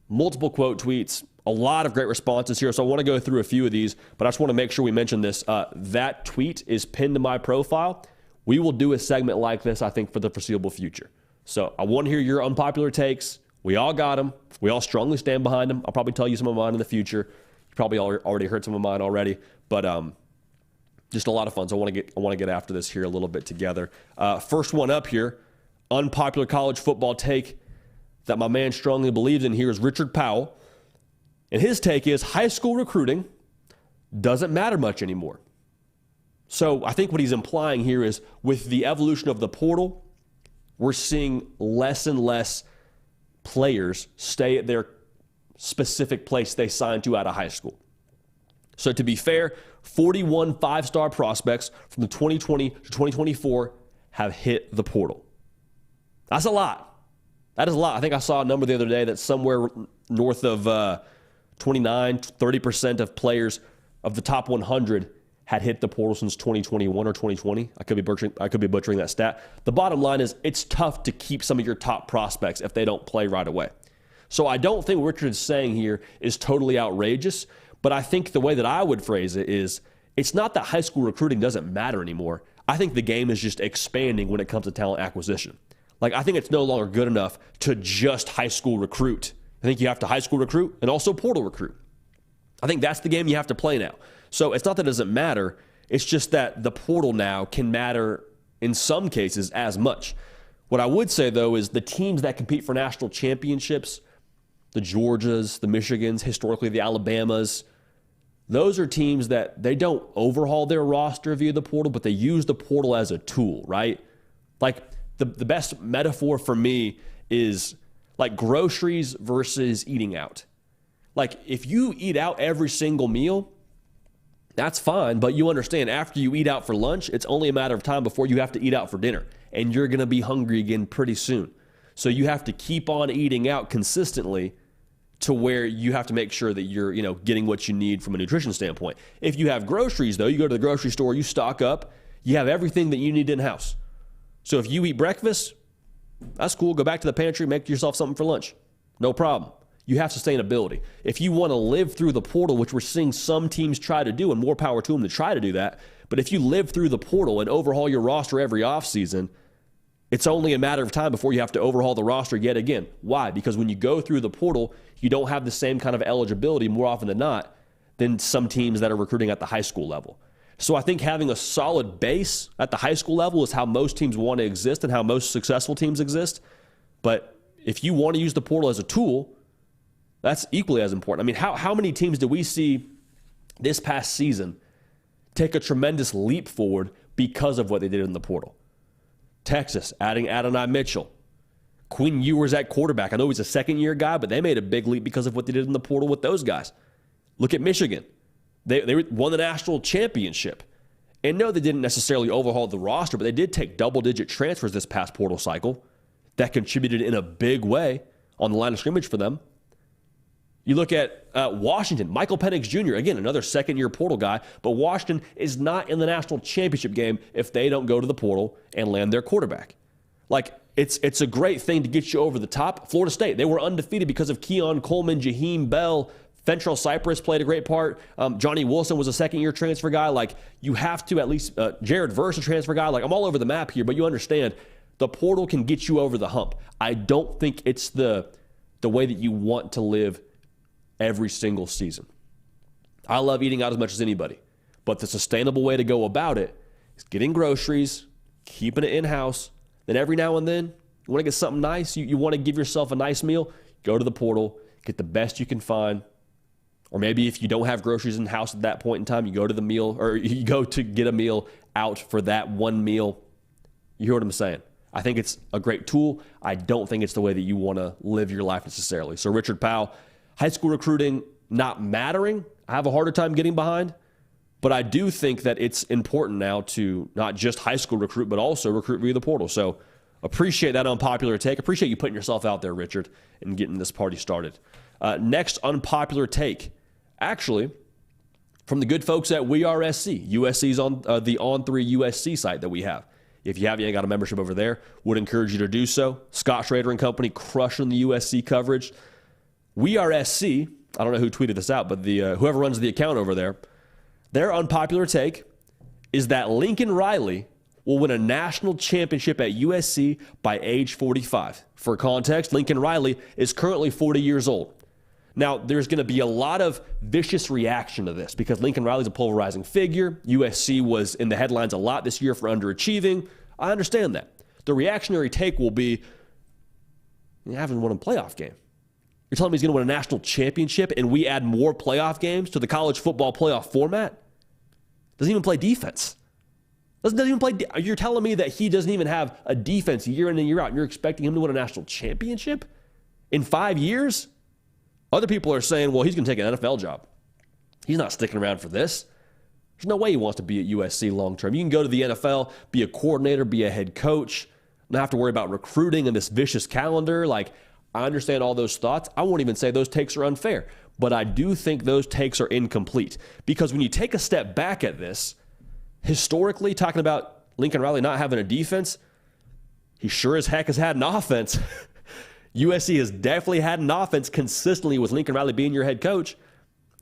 Speaker 1: multiple quote tweets, a lot of great responses here. So I want to go through a few of these, but I just want to make sure we mention this. That tweet is pinned to my profile. We will do a segment like this, I think, for the foreseeable future. So I want to hear your unpopular takes. We all got them. We all strongly stand behind them. I'll probably tell you some of mine in the future. You probably already heard some of mine already, but just a lot of fun. So I want to get after this here a little bit together. First one up here, unpopular college football take that my man strongly believes in here is Richard Powell. And his take is high school recruiting doesn't matter much anymore. So I think what he's implying here is with the evolution of the portal, we're seeing less and less players stay at their specific place they signed to out of high school. So to be fair, 41 five-star prospects from the 2020 to 2024 have hit the portal. That's a lot. That is a lot. I think I saw a number the other day that's somewhere north of 29, 30% of players of the top 100 had hit the portal since 2021 or 2020. I could be butchering that stat. The bottom line is it's tough to keep some of your top prospects if they don't play right away. So I don't think what Richard is saying here is totally outrageous, but I think the way that I would phrase it is it's not that high school recruiting doesn't matter anymore. I think the game is just expanding when it comes to talent acquisition. Like, I think it's no longer good enough to just high school recruit. I think you have to high school recruit and also portal recruit. I think that's the game you have to play now. So it's not that it doesn't matter. It's just that the portal now can matter in some cases as much. What I would say, though, is the teams that compete for national championships, the Georgias, the Michigans, historically the Alabamas, those are teams that they don't overhaul their roster via the portal, but they use the portal as a tool, right? Like, the best metaphor for me is like groceries versus eating out. Like, if you eat out every single meal, that's fine, but you understand after you eat out for lunch, it's only a matter of time before you have to eat out for dinner, and you're going to be hungry again pretty soon. So you have to keep on eating out consistently to where you have to make sure that you're, getting what you need from a nutrition standpoint. If you have groceries, though, you go to the grocery store, you stock up, you have everything that you need in-house. So if you eat breakfast, that's cool. Go back to the pantry, make yourself something for lunch. No problem. You have sustainability. If you want to live through the portal, which we're seeing some teams try to do, and more power to them to try to do that, but if you live through the portal and overhaul your roster every offseason, it's only a matter of time before you have to overhaul the roster yet again. Why? Because when you go through the portal, you don't have the same kind of eligibility more often than not than some teams that are recruiting at the high school level. So I think having a solid base at the high school level is how most teams want to exist and how most successful teams exist. But if you want to use the portal as a tool, that's equally as important. I mean, how many teams did we see this past season take a tremendous leap forward because of what they did in the portal? Texas, adding Adonai Mitchell. Quinn Ewers at quarterback. I know he's a second-year guy, but they made a big leap because of what they did in the portal with those guys. Look at Michigan. They won the national championship. And no, they didn't necessarily overhaul the roster, but they did take double-digit transfers this past portal cycle that contributed in a big way on the line of scrimmage for them. You look at Washington, Michael Penix Jr., again, another second-year portal guy, but Washington is not in the national championship game if they don't go to the portal and land their quarterback. Like, it's a great thing to get you over the top. Florida State, they were undefeated because of Keon Coleman, Jaheim Bell, Fentrell Cypress played a great part. Johnny Wilson was a second-year transfer guy. Like, you have to at least, Jared Verse, a transfer guy. Like, I'm all over the map here, but you understand the portal can get you over the hump. I don't think it's the way that you want to live every single season. I love eating out as much as anybody, but the sustainable way to go about it is getting groceries, keeping it in-house. Then every now and then, you want to get something nice, you want to give yourself a nice meal, go to the portal, get the best you can find. Or maybe if you don't have groceries in-house at that point in time, you go to the meal, or you go to get a meal out for that one meal. You hear what I'm saying? I think it's a great tool. I don't think it's the way that you want to live your life necessarily. So Richard Powell, high school recruiting not mattering, I have a harder time getting behind. But I do think that it's important now to not just high school recruit, but also recruit via the portal. So appreciate that unpopular take. Appreciate you putting yourself out there, Richard, and getting this party started. Next unpopular take, actually, from the good folks at We Are SC. USC's on the On3 USC site that we have. If you haven't got a membership over there, would encourage you to do so. Scott Schrader and company crushing the USC coverage. We Are SC, I don't know who tweeted this out, but whoever runs the account over there, their unpopular take is that Lincoln Riley will win a national championship at USC by age 45. For context, Lincoln Riley is currently 40 years old. Now, there's going to be a lot of vicious reaction to this because Lincoln Riley's a polarizing figure. USC was in the headlines a lot this year for underachieving. I understand that. The reactionary take will be, you haven't won a playoff game. You're telling me he's going to win a national championship and we add more playoff games to the college football playoff format? Doesn't even play defense. Doesn't even play. You're telling me that he doesn't even have a defense year in and year out, and you're expecting him to win a national championship in 5 years? Other people are saying, well, he's going to take an NFL job. He's not sticking around for this. There's no way he wants to be at USC long term. You can go to the NFL, be a coordinator, be a head coach, not have to worry about recruiting and this vicious calendar. Like, I understand all those thoughts. I won't even say those takes are unfair, but I do think those takes are incomplete because when you take a step back at this, historically, talking about Lincoln Riley not having a defense, he sure as heck has had an offense. USC has definitely had an offense consistently with Lincoln Riley being your head coach.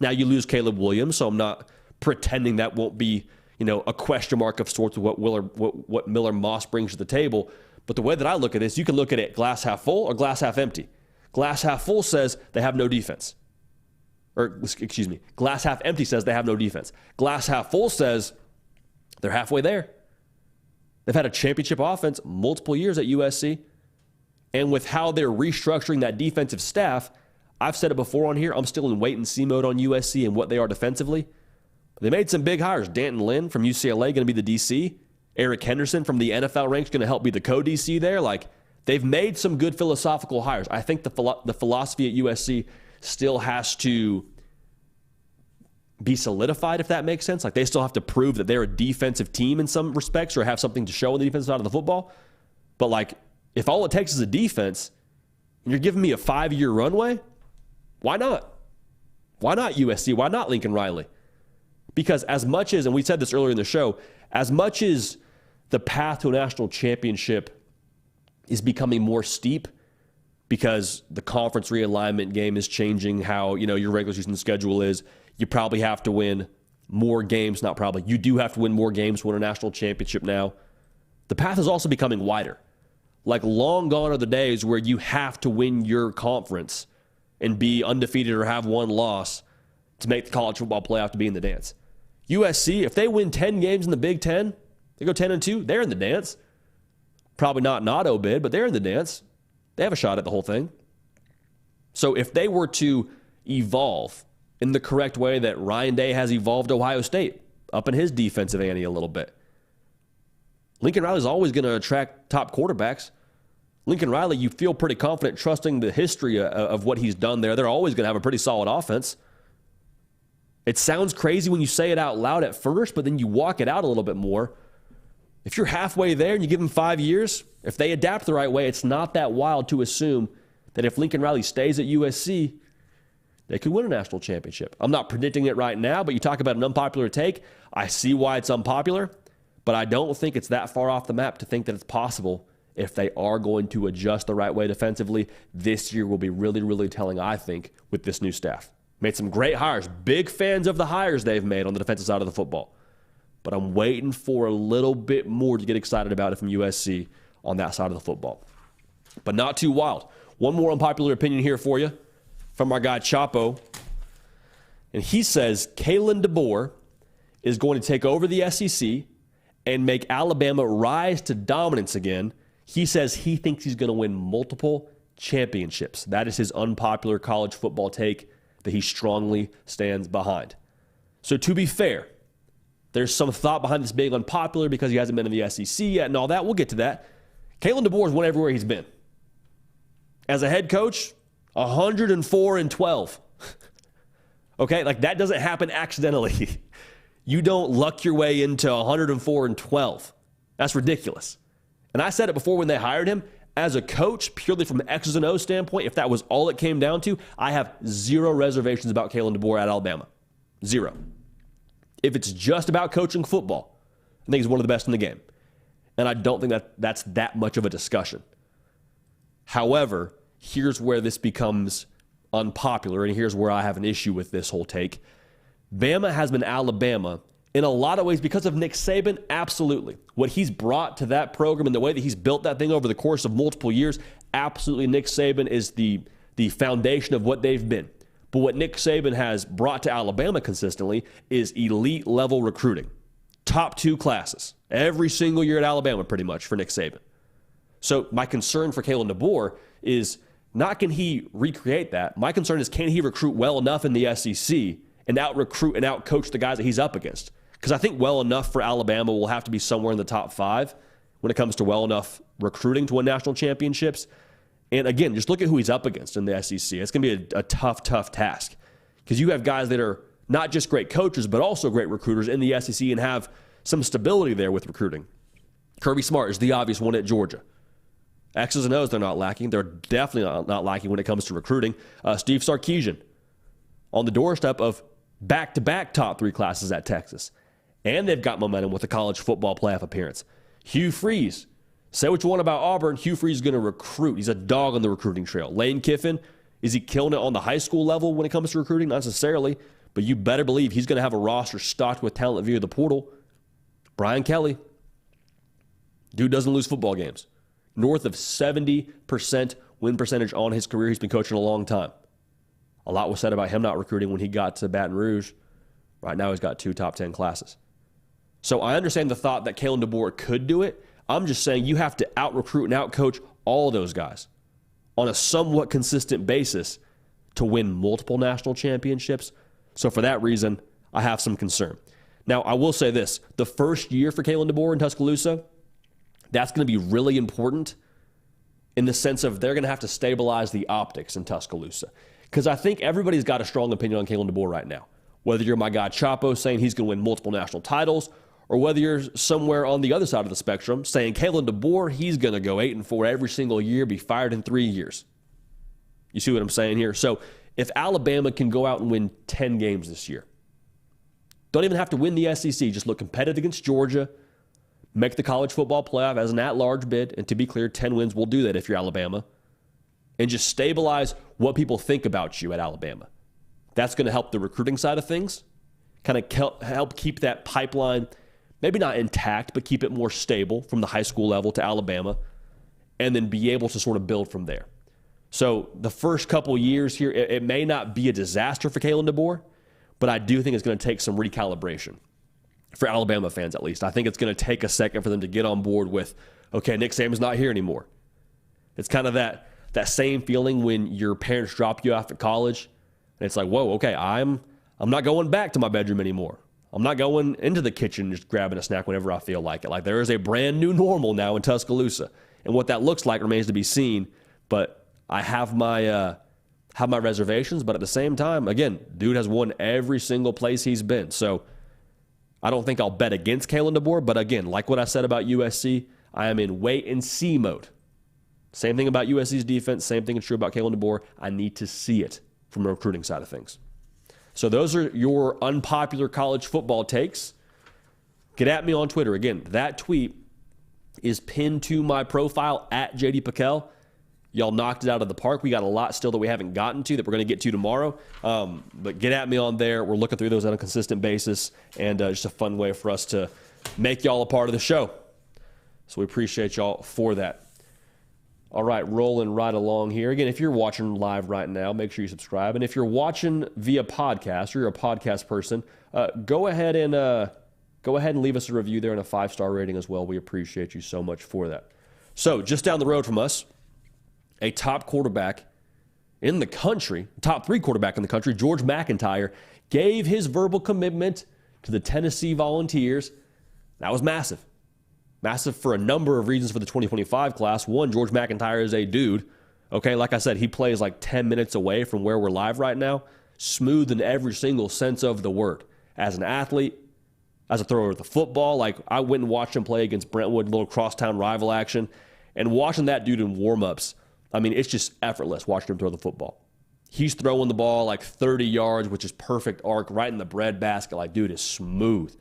Speaker 1: Now you lose Caleb Williams, so I'm not pretending that won't be, a question mark of sorts of what Miller Moss brings to the table. But the way that I look at this, you can look at it glass half full or glass half empty. Glass half full says they have no defense. Or, excuse me, glass half empty says they have no defense. Glass half full says they're halfway there. They've had a championship offense multiple years at USC. And with how they're restructuring that defensive staff, I've said it before on here, I'm still in wait-and-see mode on USC and what they are defensively. They made some big hires. Danton Lynn from UCLA going to be the DC. Eric Henderson from the NFL ranks going to help be the co-DC there. Like, they've made some good philosophical hires. I think the philosophy at USC still has to be solidified, if that makes sense. Like, they still have to prove that they're a defensive team in some respects or have something to show on the defensive side of the football. But, like, if all it takes is a defense and you're giving me a 5-year runway, why not? Why not USC? Why not Lincoln Riley? Because as much as, and we said this earlier in the show, as much as the path to a national championship is becoming more steep because the conference realignment game is changing how, your regular season schedule is, you probably have to win more games. Not probably. You do have to win more games to win a national championship now. The path is also becoming wider. Like, long gone are the days where you have to win your conference and be undefeated or have one loss to make the college football playoff to be in the dance. USC, if they win 10 games in the Big Ten, they go 10-2, they're in the dance. Probably not an auto bid, but they're in the dance. They have a shot at the whole thing. So if they were to evolve in the correct way that Ryan Day has evolved Ohio State, up in his defensive ante a little bit, Lincoln Riley's always going to attract top quarterbacks. Lincoln Riley, you feel pretty confident trusting the history of what he's done there. They're always going to have a pretty solid offense. It sounds crazy when you say it out loud at first, but then you walk it out a little bit more. If you're halfway there and you give them 5 years, if they adapt the right way, it's not that wild to assume that if Lincoln Riley stays at USC, they could win a national championship. I'm not predicting it right now, but you talk about an unpopular take. I see why it's unpopular, but I don't think it's that far off the map to think that it's possible. If they are going to adjust the right way defensively, this year will be really, really telling, I think, with this new staff. Made some great hires. Big fans of the hires they've made on the defensive side of the football. But I'm waiting for a little bit more to get excited about it from USC on that side of the football. But not too wild. One more unpopular opinion here for you from our guy Chapo. And he says Kalen DeBoer is going to take over the SEC and make Alabama rise to dominance again. He says he thinks he's going to win multiple championships. That is his unpopular college football take that he strongly stands behind. So to be fair, there's some thought behind this being unpopular because he hasn't been in the SEC yet and all that. We'll get to that. Kalen DeBoer has won everywhere he's been. As a head coach, 104-12. Okay, like that doesn't happen accidentally. You don't luck your way into 104-12. That's ridiculous. And I said it before when they hired him, as a coach, purely from the X's and O's standpoint, if that was all it came down to, I have zero reservations about Kalen DeBoer at Alabama. Zero. If it's just about coaching football, I think he's one of the best in the game. And I don't think that's that much of a discussion. However, here's where this becomes unpopular, and here's where I have an issue with this whole take. Bama has been Alabama in a lot of ways because of Nick Saban, absolutely. What he's brought to that program and the way that he's built that thing over the course of multiple years, absolutely Nick Saban is the foundation of what they've been. But what Nick Saban has brought to Alabama consistently is elite level recruiting. Top 2 classes every single year at Alabama pretty much for Nick Saban. So my concern for Kalen DeBoer is not can he recreate that. My concern is can he recruit well enough in the SEC and out-recruit and out-coach the guys that he's up against. Because I think well enough for Alabama will have to be somewhere in the top 5 when it comes to well enough recruiting to win national championships. And again, just look at who he's up against in the SEC. It's going to be a tough, tough task. Because you have guys that are not just great coaches, but also great recruiters in the SEC and have some stability there with recruiting. Kirby Smart is the obvious one at Georgia. X's and O's, they're not lacking. They're definitely not lacking when it comes to recruiting. Steve Sarkisian on the doorstep of back-to-back top 3 classes at Texas. And they've got momentum with a college football playoff appearance. Hugh Freeze. Say what you want about Auburn. Hugh Freeze is going to recruit. He's a dog on the recruiting trail. Lane Kiffin, is he killing it on the high school level when it comes to recruiting? Not necessarily. But you better believe he's going to have a roster stocked with talent via the portal. Brian Kelly, dude doesn't lose football games. North of 70% win percentage on his career. He's been coaching a long time. A lot was said about him not recruiting when he got to Baton Rouge. Right now he's got 2 top 10 classes. So I understand the thought that Kalen DeBoer could do it. I'm just saying you have to out-recruit and out-coach all those guys on a somewhat consistent basis to win multiple national championships. So for that reason, I have some concern. Now, I will say this. The first year for Kalen DeBoer in Tuscaloosa, that's going to be really important in the sense of they're going to have to stabilize the optics in Tuscaloosa. Because I think everybody's got a strong opinion on Kalen DeBoer right now. Whether you're my guy Chapo saying he's going to win multiple national titles, or whether you're somewhere on the other side of the spectrum saying Kalen DeBoer, he's going to go 8-4 every single year, be fired in 3 years. You see what I'm saying here? So if Alabama can go out and win 10 games this year, don't even have to win the SEC, just look competitive against Georgia, make the college football playoff as an at-large bid, and to be clear, 10 wins will do that if you're Alabama, and just stabilize what people think about you at Alabama. That's going to help the recruiting side of things, kind of help keep that pipeline maybe not intact, but keep it more stable from the high school level to Alabama, and then be able to sort of build from there. So the first couple years here, it may not be a disaster for Kalen DeBoer, but I do think it's going to take some recalibration for Alabama fans, at least. I think it's going to take a second for them to get on board with, okay, Nick Saban's not here anymore. It's kind of that same feeling when your parents drop you off at college, and it's like, whoa, okay, I'm not going back to my bedroom anymore. I'm not going into the kitchen just grabbing a snack whenever I feel like it. Like, there is a brand new normal now in Tuscaloosa. And what that looks like remains to be seen. But I have my reservations. But at the same time, again, dude has won every single place he's been. So I don't think I'll bet against Kalen DeBoer. But again, like what I said about USC, I am in wait-and-see mode. Same thing about USC's defense. Same thing is true about Kalen DeBoer. I need to see it from the recruiting side of things. So those are your unpopular college football takes. Get at me on Twitter. Again, that tweet is pinned to my profile at JD Piquel. Y'all knocked it out of the park. We got a lot still that we haven't gotten to that we're going to get to tomorrow. But get at me on there. We're looking through those on a consistent basis, and just a fun way for us to make y'all a part of the show. So we appreciate y'all for that. All right, rolling right along here. Again, if you're watching live right now, make sure you subscribe. And if you're watching via podcast or you're a podcast person, go ahead and leave us a review there and a 5-star rating as well. We appreciate you so much for that. So just down the road from us, a top quarterback in the country, top 3 quarterback in the country, George MacIntyre, gave his verbal commitment to the Tennessee Volunteers. That was massive. Massive for a number of reasons for the 2025 class. One, George MacIntyre is a dude. Okay, like I said, he plays like 10 minutes away from where we're live right now. Smooth in every single sense of the word. As an athlete, as a thrower of the football, like I went and watched him play against Brentwood, little crosstown rival action. And watching that dude in warm-ups, I mean, it's just effortless watching him throw the football. He's throwing the ball like 30 yards, which is perfect arc, right in the breadbasket. Like, dude is smooth.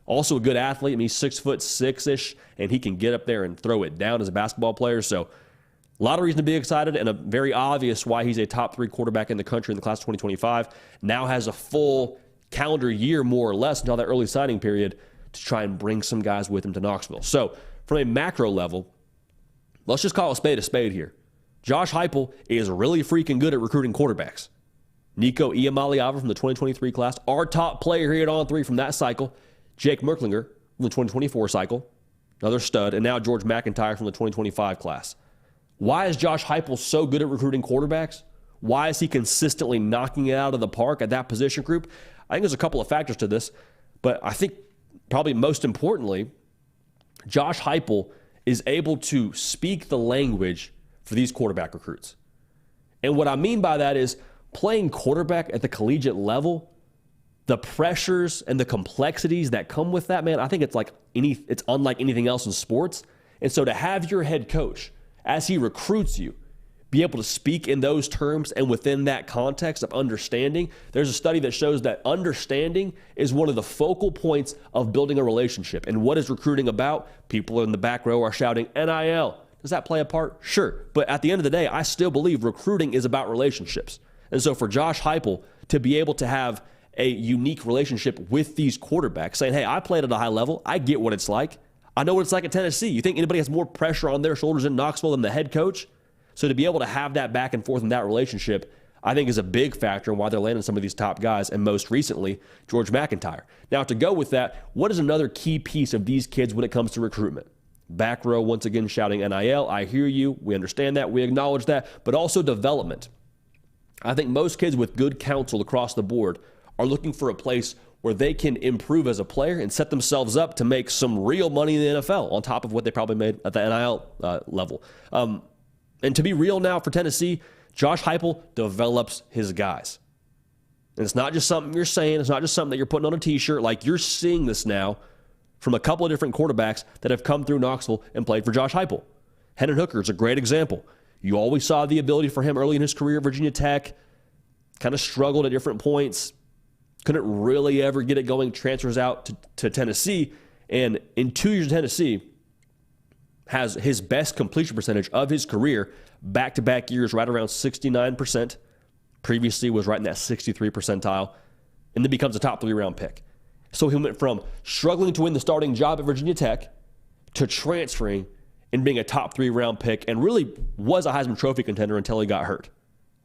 Speaker 1: Also a good athlete. I mean, he's 6'6"-ish, and he can get up there and throw it down as a basketball player. So a lot of reason to be excited, and a very obvious why he's a top 3 quarterback in the country in the class of 2025. Now has a full calendar year, more or less, until that early signing period to try and bring some guys with him to Knoxville. So from a macro level, let's just call a spade here. Josh Heupel is really freaking good at recruiting quarterbacks. Nico Iamaleava from the 2023 class, our top player here at On 3 from that cycle. Jake Merklinger from the 2024 cycle, another stud, and now George MacIntyre from the 2025 class. Why is Josh Heupel so good at recruiting quarterbacks? Why is he consistently knocking it out of the park at that position group? I think there's a couple of factors to this, but I think probably most importantly, Josh Heupel is able to speak the language for these quarterback recruits. And what I mean by that is playing quarterback at the collegiate level, the pressures and the complexities that come with that, man, I think it's unlike anything else in sports. And so to have your head coach, as he recruits you, be able to speak in those terms and within that context of understanding, there's a study that shows that understanding is one of the focal points of building a relationship. And what is recruiting about? People in the back row are shouting NIL. Does that play a part? Sure. But at the end of the day, I still believe recruiting is about relationships. And so for Josh Heupel to be able to have a unique relationship with these quarterbacks, saying, hey, I played at a high level. I get what it's like. I know what it's like at Tennessee. You think anybody has more pressure on their shoulders in Knoxville than the head coach? So to be able to have that back and forth in that relationship, I think is a big factor in why they're landing some of these top guys, and most recently, George MacIntyre. Now, to go with that, what is another key piece of these kids when it comes to recruitment? Back row, once again, shouting NIL. I hear you. We understand that. We acknowledge that. But also development. I think most kids with good counsel across the board are looking for a place where they can improve as a player and set themselves up to make some real money in the NFL on top of what they probably made at the NIL level. And to be real now for Tennessee, Josh Heupel develops his guys. And it's not just something you're saying. It's not just something that you're putting on a T-shirt. Like, you're seeing this now from a couple of different quarterbacks that have come through Knoxville and played for Josh Heupel. Hendon Hooker is a great example. You always saw the ability for him early in his career at Virginia Tech. Kind of struggled at different points. Couldn't really ever get it going. Transfers out to Tennessee. And in 2 years in Tennessee, has his best completion percentage of his career, back-to-back years, right around 69%. Previously was right in that 63 percentile. And then becomes a top 3-round pick. So he went from struggling to win the starting job at Virginia Tech to transferring and being a top 3-round pick, and really was a Heisman Trophy contender until he got hurt.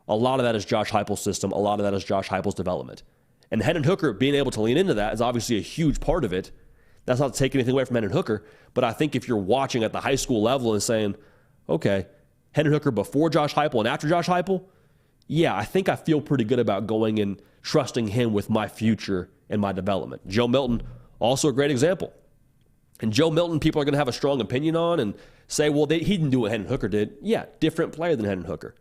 Speaker 1: A lot of that is Josh Heupel's system. A lot of that is Josh Heupel's development. And Hendon Hooker being able to lean into that is obviously a huge part of it. That's not taking anything away from Hendon Hooker, but I think if you're watching at the high school level and saying, okay, Hendon Hooker before Josh Heupel and after Josh Heupel, yeah, I think I feel pretty good about going and trusting him with my future and my development. Joe Milton, also a great example. And Joe Milton, people are going to have a strong opinion on and say, well, he didn't do what Hendon Hooker did. Yeah, different player than Hendon Hooker.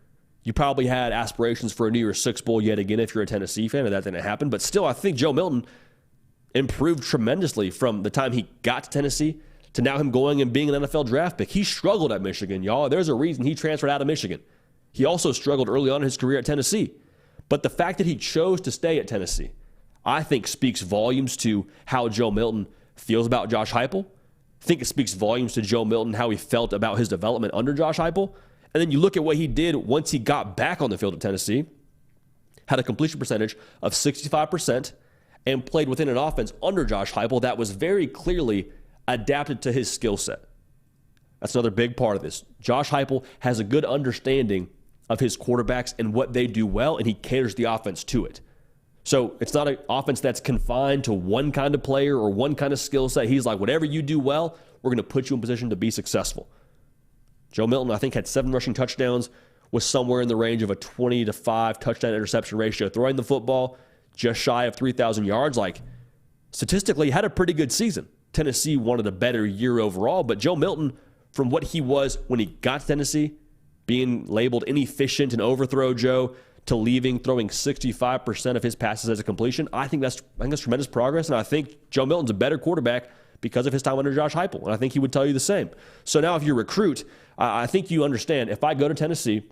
Speaker 1: You probably had aspirations for a New Year's Six Bowl yet again if you're a Tennessee fan, and that didn't happen. But still, I think Joe Milton improved tremendously from the time he got to Tennessee to now him going and being an NFL draft pick. He struggled at Michigan, y'all. There's a reason he transferred out of Michigan. He also struggled early on in his career at Tennessee. But the fact that he chose to stay at Tennessee, I think speaks volumes to how Joe Milton feels about Josh Heupel. I think it speaks volumes to Joe Milton, how he felt about his development under Josh Heupel. And then you look at what he did once he got back on the field at Tennessee, had a completion percentage of 65%, and played within an offense under Josh Heupel that was very clearly adapted to his skill set. That's another big part of this. Josh Heupel has a good understanding of his quarterbacks and what they do well, and he caters the offense to it. So it's not an offense that's confined to one kind of player or one kind of skill set. He's like, whatever you do well, we're going to put you in position to be successful. Joe Milton, I think, had 7 rushing touchdowns, was somewhere in the range of a 20-5 touchdown interception ratio, throwing the football just shy of 3,000 yards. Like, statistically, had a pretty good season. Tennessee wanted a better year overall, but Joe Milton, from what he was when he got to Tennessee, being labeled inefficient and overthrow Joe, to leaving, throwing 65% of his passes as a completion, I think that's tremendous progress, and I think Joe Milton's a better quarterback because of his time under Josh Heupel, and I think he would tell you the same. So now if you recruit, I think you understand, if I go to Tennessee,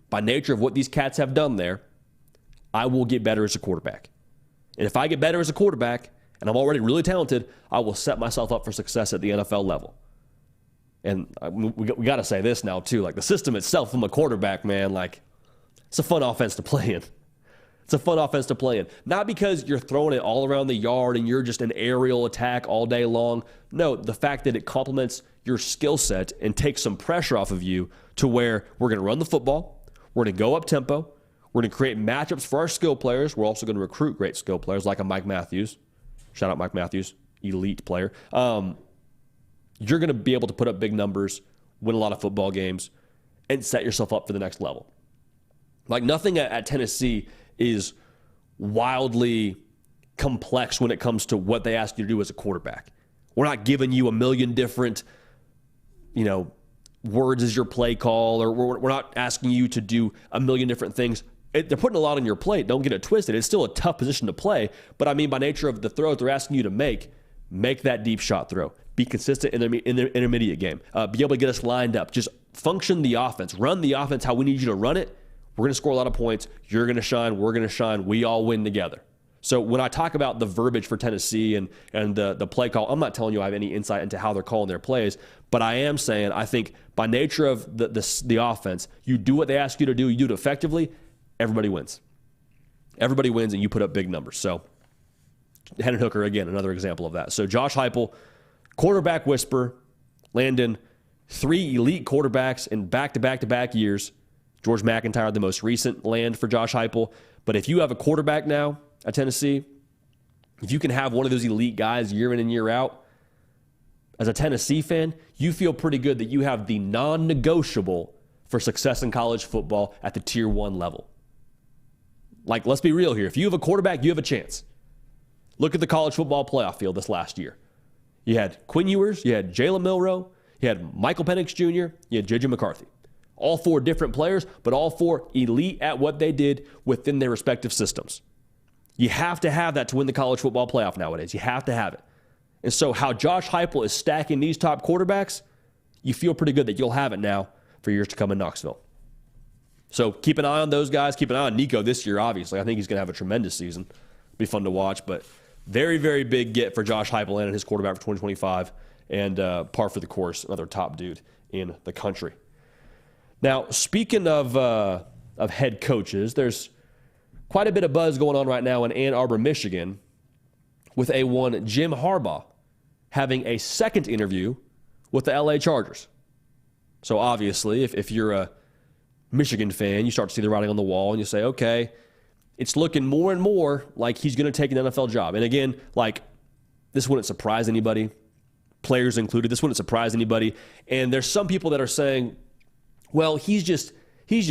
Speaker 1: by nature of what these cats have done there, I will get better as a quarterback. And if I get better as a quarterback, and I'm already really talented, I will set myself up for success at the NFL level. And we got to say this now, too. Like, the system itself from a quarterback, man, like, it's a fun offense to play in. It's a fun offense to play in. Not because you're throwing it all around the yard and you're just an aerial attack all day long. No, the fact that it complements your skill set and takes some pressure off of you to where we're going to run the football, we're going to go up tempo, we're going to create matchups for our skill players. We're also going to recruit great skill players like a Mike Matthews. Shout out Mike Matthews, elite player. You're going to be able to put up big numbers, win a lot of football games, and set yourself up for the next level. Like, nothing at Tennessee is wildly complex when it comes to what they ask you to do as a quarterback. We're not giving you a million different, words as your play call, or we're not asking you to do a million different things. They're putting a lot on your plate. Don't get it twisted. It's still a tough position to play, but I mean, by nature of the throw they're asking you to make that deep shot throw. Be consistent in the intermediate game. Be able to get us lined up. Just function the offense. Run the offense how we need you to run it. We're going to score a lot of points. You're going to shine. We're going to shine. We all win together. So when I talk about the verbiage for Tennessee and the play call, I'm not telling you I have any insight into how they're calling their plays, but I am saying I think by nature of the offense, you do what they ask you to do, you do it effectively, everybody wins. Everybody wins and you put up big numbers. So Hendon Hooker, again, another example of that. So Josh Heupel, quarterback whisperer, landing 3 elite quarterbacks in back-to-back-to-back years. George MacIntyre, the most recent land for Josh Heupel. But if you have a quarterback now at Tennessee, if you can have one of those elite guys year in and year out, as a Tennessee fan, you feel pretty good that you have the non-negotiable for success in college football at the Tier 1 level. Like, let's be real here. If you have a quarterback, you have a chance. Look at the college football playoff field this last year. You had Quinn Ewers, you had Jalen Milroe, you had Michael Penix Jr., you had J.J. McCarthy. All 4 different players, but all 4 elite at what they did within their respective systems. You have to have that to win the college football playoff nowadays. You have to have it. And so how Josh Heupel is stacking these top quarterbacks, you feel pretty good that you'll have it now for years to come in Knoxville. So keep an eye on those guys. Keep an eye on Nico this year, obviously. I think he's going to have a tremendous season. Be fun to watch, but very, very big get for Josh Heupel and his quarterback for 2025, and par for the course, another top dude in the country. Now, speaking of head coaches, there's quite a bit of buzz going on right now in Ann Arbor, Michigan, with one Jim Harbaugh having a second interview with the LA Chargers. So obviously, if you're a Michigan fan, you start to see the writing on the wall and you say, okay, it's looking more and more like he's going to take an NFL job. And again, like, this wouldn't surprise anybody, players included. This wouldn't surprise anybody. And there's some people that are saying, well, he's just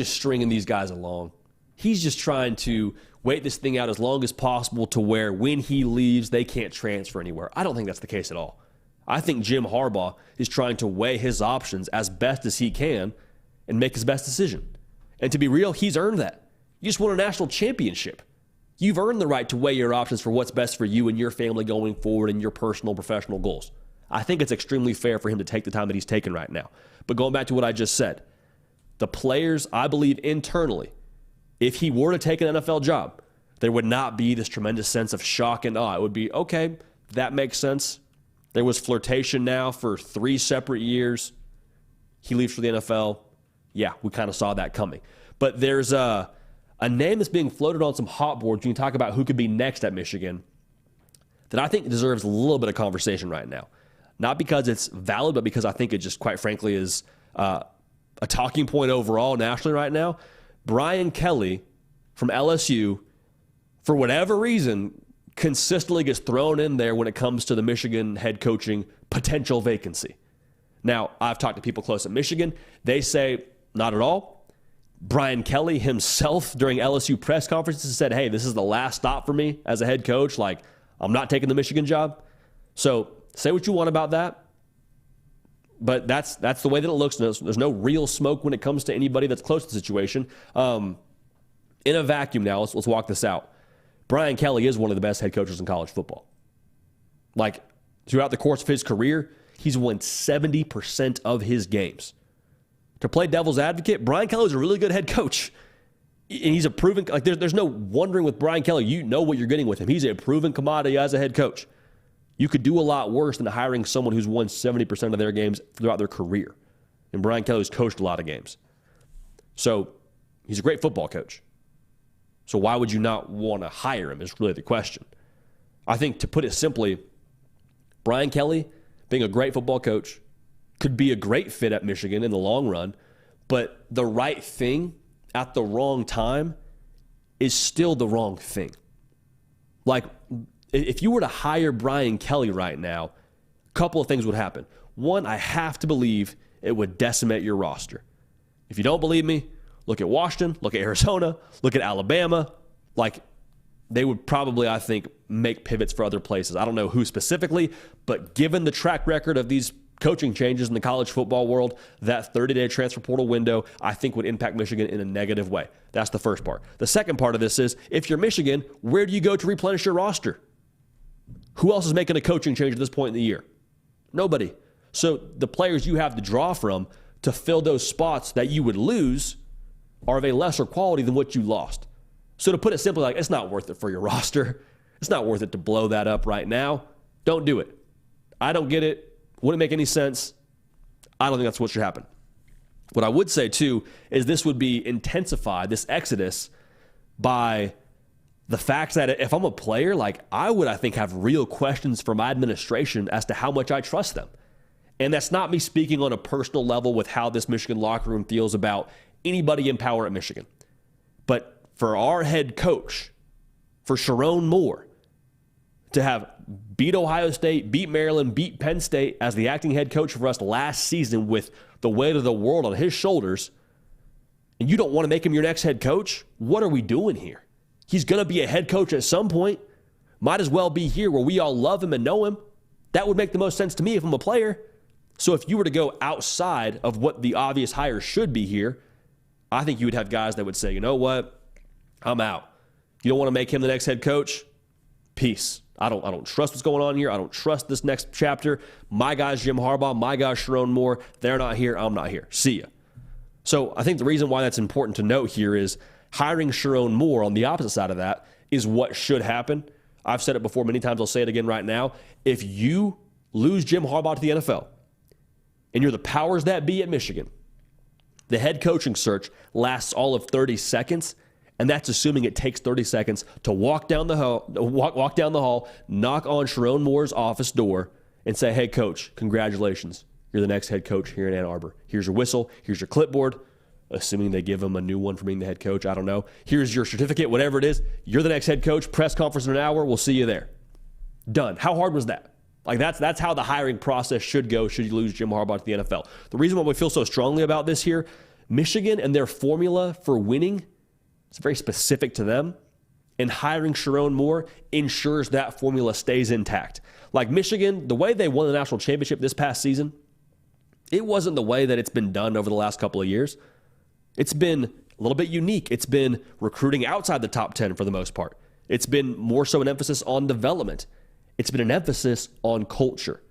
Speaker 1: stringing these guys along. He's just trying to wait this thing out as long as possible to where when he leaves, they can't transfer anywhere. I don't think that's the case at all. I think Jim Harbaugh is trying to weigh his options as best as he can and make his best decision. And to be real, he's earned that. You just won a national championship. You've earned the right to weigh your options for what's best for you and your family going forward and your personal professional goals. I think it's extremely fair for him to take the time that he's taken right now. But going back to what I just said, the players, I believe internally, if he were to take an NFL job, there would not be this tremendous sense of shock and awe. It would be, okay, that makes sense. There was flirtation now for 3 separate years. He leaves for the NFL. Yeah, we kind of saw that coming. But there's a name that's being floated on some hot boards when you talk about who could be next at Michigan that I think deserves a little bit of conversation right now. Not because it's valid, but because I think it just, quite frankly, is a talking point overall nationally right now. Brian Kelly from LSU, for whatever reason, consistently gets thrown in there when it comes to the Michigan head coaching potential vacancy. Now, I've talked to people close at Michigan. They say, not at all. Brian Kelly himself during LSU press conferences said, hey, this is the last stop for me as a head coach. Like, I'm not taking the Michigan job. So say what you want about that. But that's the way that it looks. There's no real smoke when it comes to anybody that's close to the situation. In a vacuum now, let's walk this out. Brian Kelly is one of the best head coaches in college football. Like, throughout the course of his career, he's won 70% of his games. To play devil's advocate, Brian Kelly is a really good head coach. And he's a proven, like, there's no wondering with Brian Kelly. You know what you're getting with him. He's a proven commodity as a head coach. You could do a lot worse than hiring someone who's won 70% of their games throughout their career. And Brian Kelly's coached a lot of games. So he's a great football coach. So why would you not want to hire him is really the question. I think, to put it simply, Brian Kelly, being a great football coach, could be a great fit at Michigan in the long run, but the right thing at the wrong time is still the wrong thing. Like, if you were to hire Brian Kelly right now, a couple of things would happen. One, I have to believe it would decimate your roster. If you don't believe me, look at Washington, look at Arizona, look at Alabama. Like, they would probably, I think, make pivots for other places. I don't know who specifically, but given the track record of these coaching changes in the college football world, that 30-day transfer portal window, I think, would impact Michigan in a negative way. That's the first part. The second part of this is, if you're Michigan, where do you go to replenish your roster? Who else is making a coaching change at this point in the year? Nobody. So the players you have to draw from to fill those spots that you would lose are of a lesser quality than what you lost. So to put it simply, like, it's not worth it for your roster. It's not worth it to blow that up right now. Don't do it. I don't get it. Wouldn't make any sense. I don't think that's what should happen. What I would say, too, is this would be intensified, this exodus, by the fact that if I'm a player, like I think, have real questions for my administration as to how much I trust them. And that's not me speaking on a personal level with how this Michigan locker room feels about anybody in power at Michigan. But for our head coach, for Sherrone Moore, to have beat Ohio State, beat Maryland, beat Penn State as the acting head coach for us last season with the weight of the world on his shoulders, and you don't want to make him your next head coach? What are we doing here? He's going to be a head coach at some point. Might as well be here where we all love him and know him. That would make the most sense to me if I'm a player. So if you were to go outside of what the obvious hire should be here, I think you would have guys that would say, you know what, I'm out. You don't want to make him the next head coach? Peace. I don't trust what's going on here. I don't trust this next chapter. My guy's Jim Harbaugh. My guy's Sherrone Moore. They're not here. I'm not here. See ya. So I think the reason why that's important to note here is hiring Sherrone Moore on the opposite side of that is what should happen. I've said it before many times. I'll say it again right now. If you lose Jim Harbaugh to the NFL and you're the powers that be at Michigan, the head coaching search lasts all of 30 seconds. And that's assuming it takes 30 seconds to walk down the hall, knock on Sherrone Moore's office door, and say, hey, coach, congratulations. You're the next head coach here in Ann Arbor. Here's your whistle. Here's your clipboard. Assuming they give him a new one for being the head coach. I don't know. Here's your certificate, whatever it is. You're the next head coach. Press conference in an hour. We'll see you there. Done. How hard was that? Like that's how the hiring process should go should you lose Jim Harbaugh to the NFL. The reason why we feel so strongly about this here, Michigan and their formula for winning, it's very specific to them, and hiring Sherrone Moore ensures that formula stays intact. Like Michigan, the way they won the national championship this past season, it wasn't the way that it's been done over the last couple of years. It's been a little bit unique. It's been recruiting outside the top 10 for the most part. It's been more so an emphasis on development. It's been an emphasis on culture.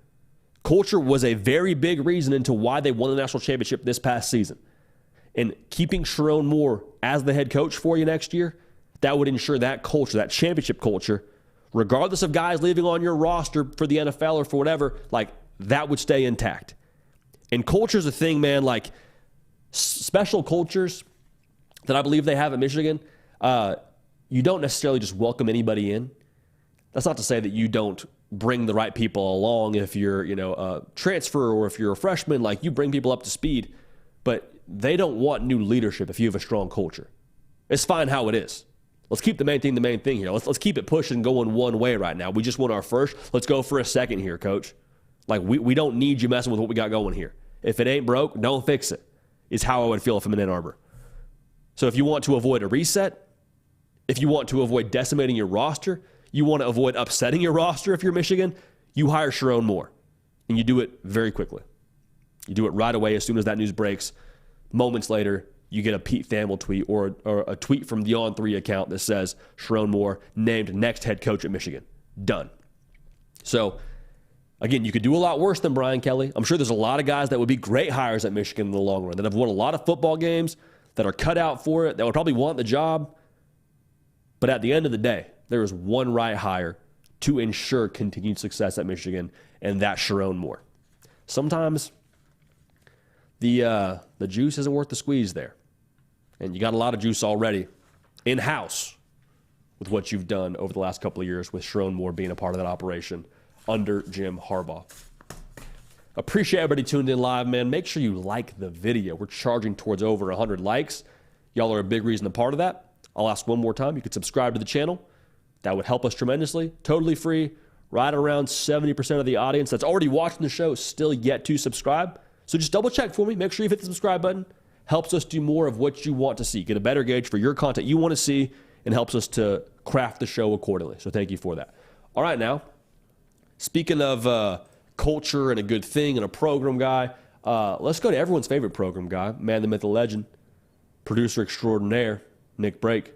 Speaker 1: Culture was a very big reason into why they won the national championship this past season. And keeping Sherrone Moore as the head coach for you next year, that would ensure that culture, that championship culture, regardless of guys leaving on your roster for the NFL or for whatever, like that would stay intact. And culture's a thing, man, like special cultures that I believe they have at Michigan, you don't necessarily just welcome anybody in. That's not to say that you don't bring the right people along if you're, a transfer or if you're a freshman, like you bring people up to speed, but they don't want new leadership if you have a strong culture. It's fine how it is. Let's keep the main thing here. Let's keep it pushing going one way right now. We just won our first. Let's go for a second here, coach. Like we don't need you messing with what we got going here. If it ain't broke, don't fix it, is how I would feel if I'm in Ann Arbor. So if you want to avoid a reset, if you want to avoid decimating your roster, you want to avoid upsetting your roster if you're Michigan, you hire Sherrone Moore. And you do it very quickly. You do it right away as soon as that news breaks. Moments later, you get a Pete Thamel tweet or a tweet from the On3 account that says Sherrone Moore named next head coach at Michigan. Done. So, again, you could do a lot worse than Brian Kelly. I'm sure there's a lot of guys that would be great hires at Michigan in the long run, that have won a lot of football games, that are cut out for it, that would probably want the job. But at the end of the day, there is one right hire to ensure continued success at Michigan, and that's Sherrone Moore. Sometimes the juice isn't worth the squeeze there. And you got a lot of juice already in-house with what you've done over the last couple of years with Sherrone Moore being a part of that operation under Jim Harbaugh. Appreciate everybody tuned in live, man. Make sure you like the video. We're charging towards over 100 likes. Y'all are a big reason a part of that. I'll ask one more time. You could subscribe to the channel. That would help us tremendously. Totally free. Right around 70% of the audience that's already watching the show is still yet to subscribe. So just double check for me. Make sure you hit the subscribe button. Helps us do more of what you want to see. Get a better gauge for your content you want to see, and helps us to craft the show accordingly. So thank you for that. All right, now, speaking of culture and a good thing and a program guy, let's go to everyone's favorite program guy, man, the myth, the legend, producer extraordinaire, Nick Brake.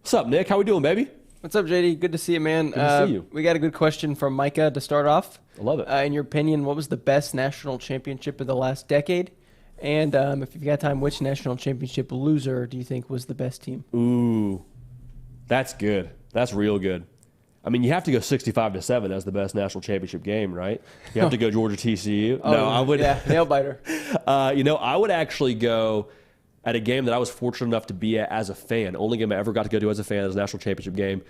Speaker 1: What's up, Nick? How we doing, baby?
Speaker 2: What's up, JD? Good to see you, man.
Speaker 1: Good to see you.
Speaker 2: We got a good question from Micah to start off.
Speaker 1: I love it.
Speaker 2: In your opinion, what was the best national championship of the last decade? And if you've got time, which national championship loser do you think was the best team?
Speaker 1: Ooh, that's good. That's real good. I mean, you have to go 65-7 as the best national championship game, right? You have to go Georgia TCU.
Speaker 2: Oh,
Speaker 1: no, I would.
Speaker 2: Yeah, nail biter.
Speaker 1: I would actually go at a game that I was fortunate enough to be at as a fan. Only game I ever got to go to as a fan was a national championship game.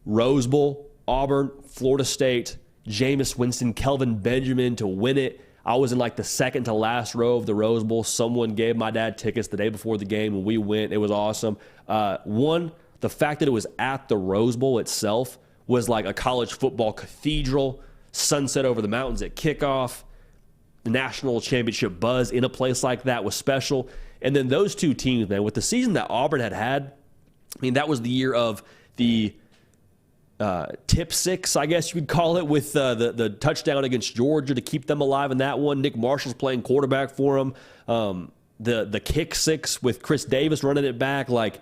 Speaker 1: Rose Bowl, Auburn, Florida State, Jameis Winston, Kelvin Benjamin to win it. I was in like the second to last row of the Rose Bowl. Someone gave my dad tickets the day before the game and we went. It was awesome. The fact that it was at the Rose Bowl itself was like a college football cathedral, sunset over the mountains at kickoff. The national championship buzz in a place like that was special. And then those two teams, man, with the season that Auburn had, I mean, that was the year of the tip six, I guess you could call it, with the touchdown against Georgia to keep them alive in that one. Nick Marshall's playing quarterback for them. The kick six with Chris Davis running it back. Like,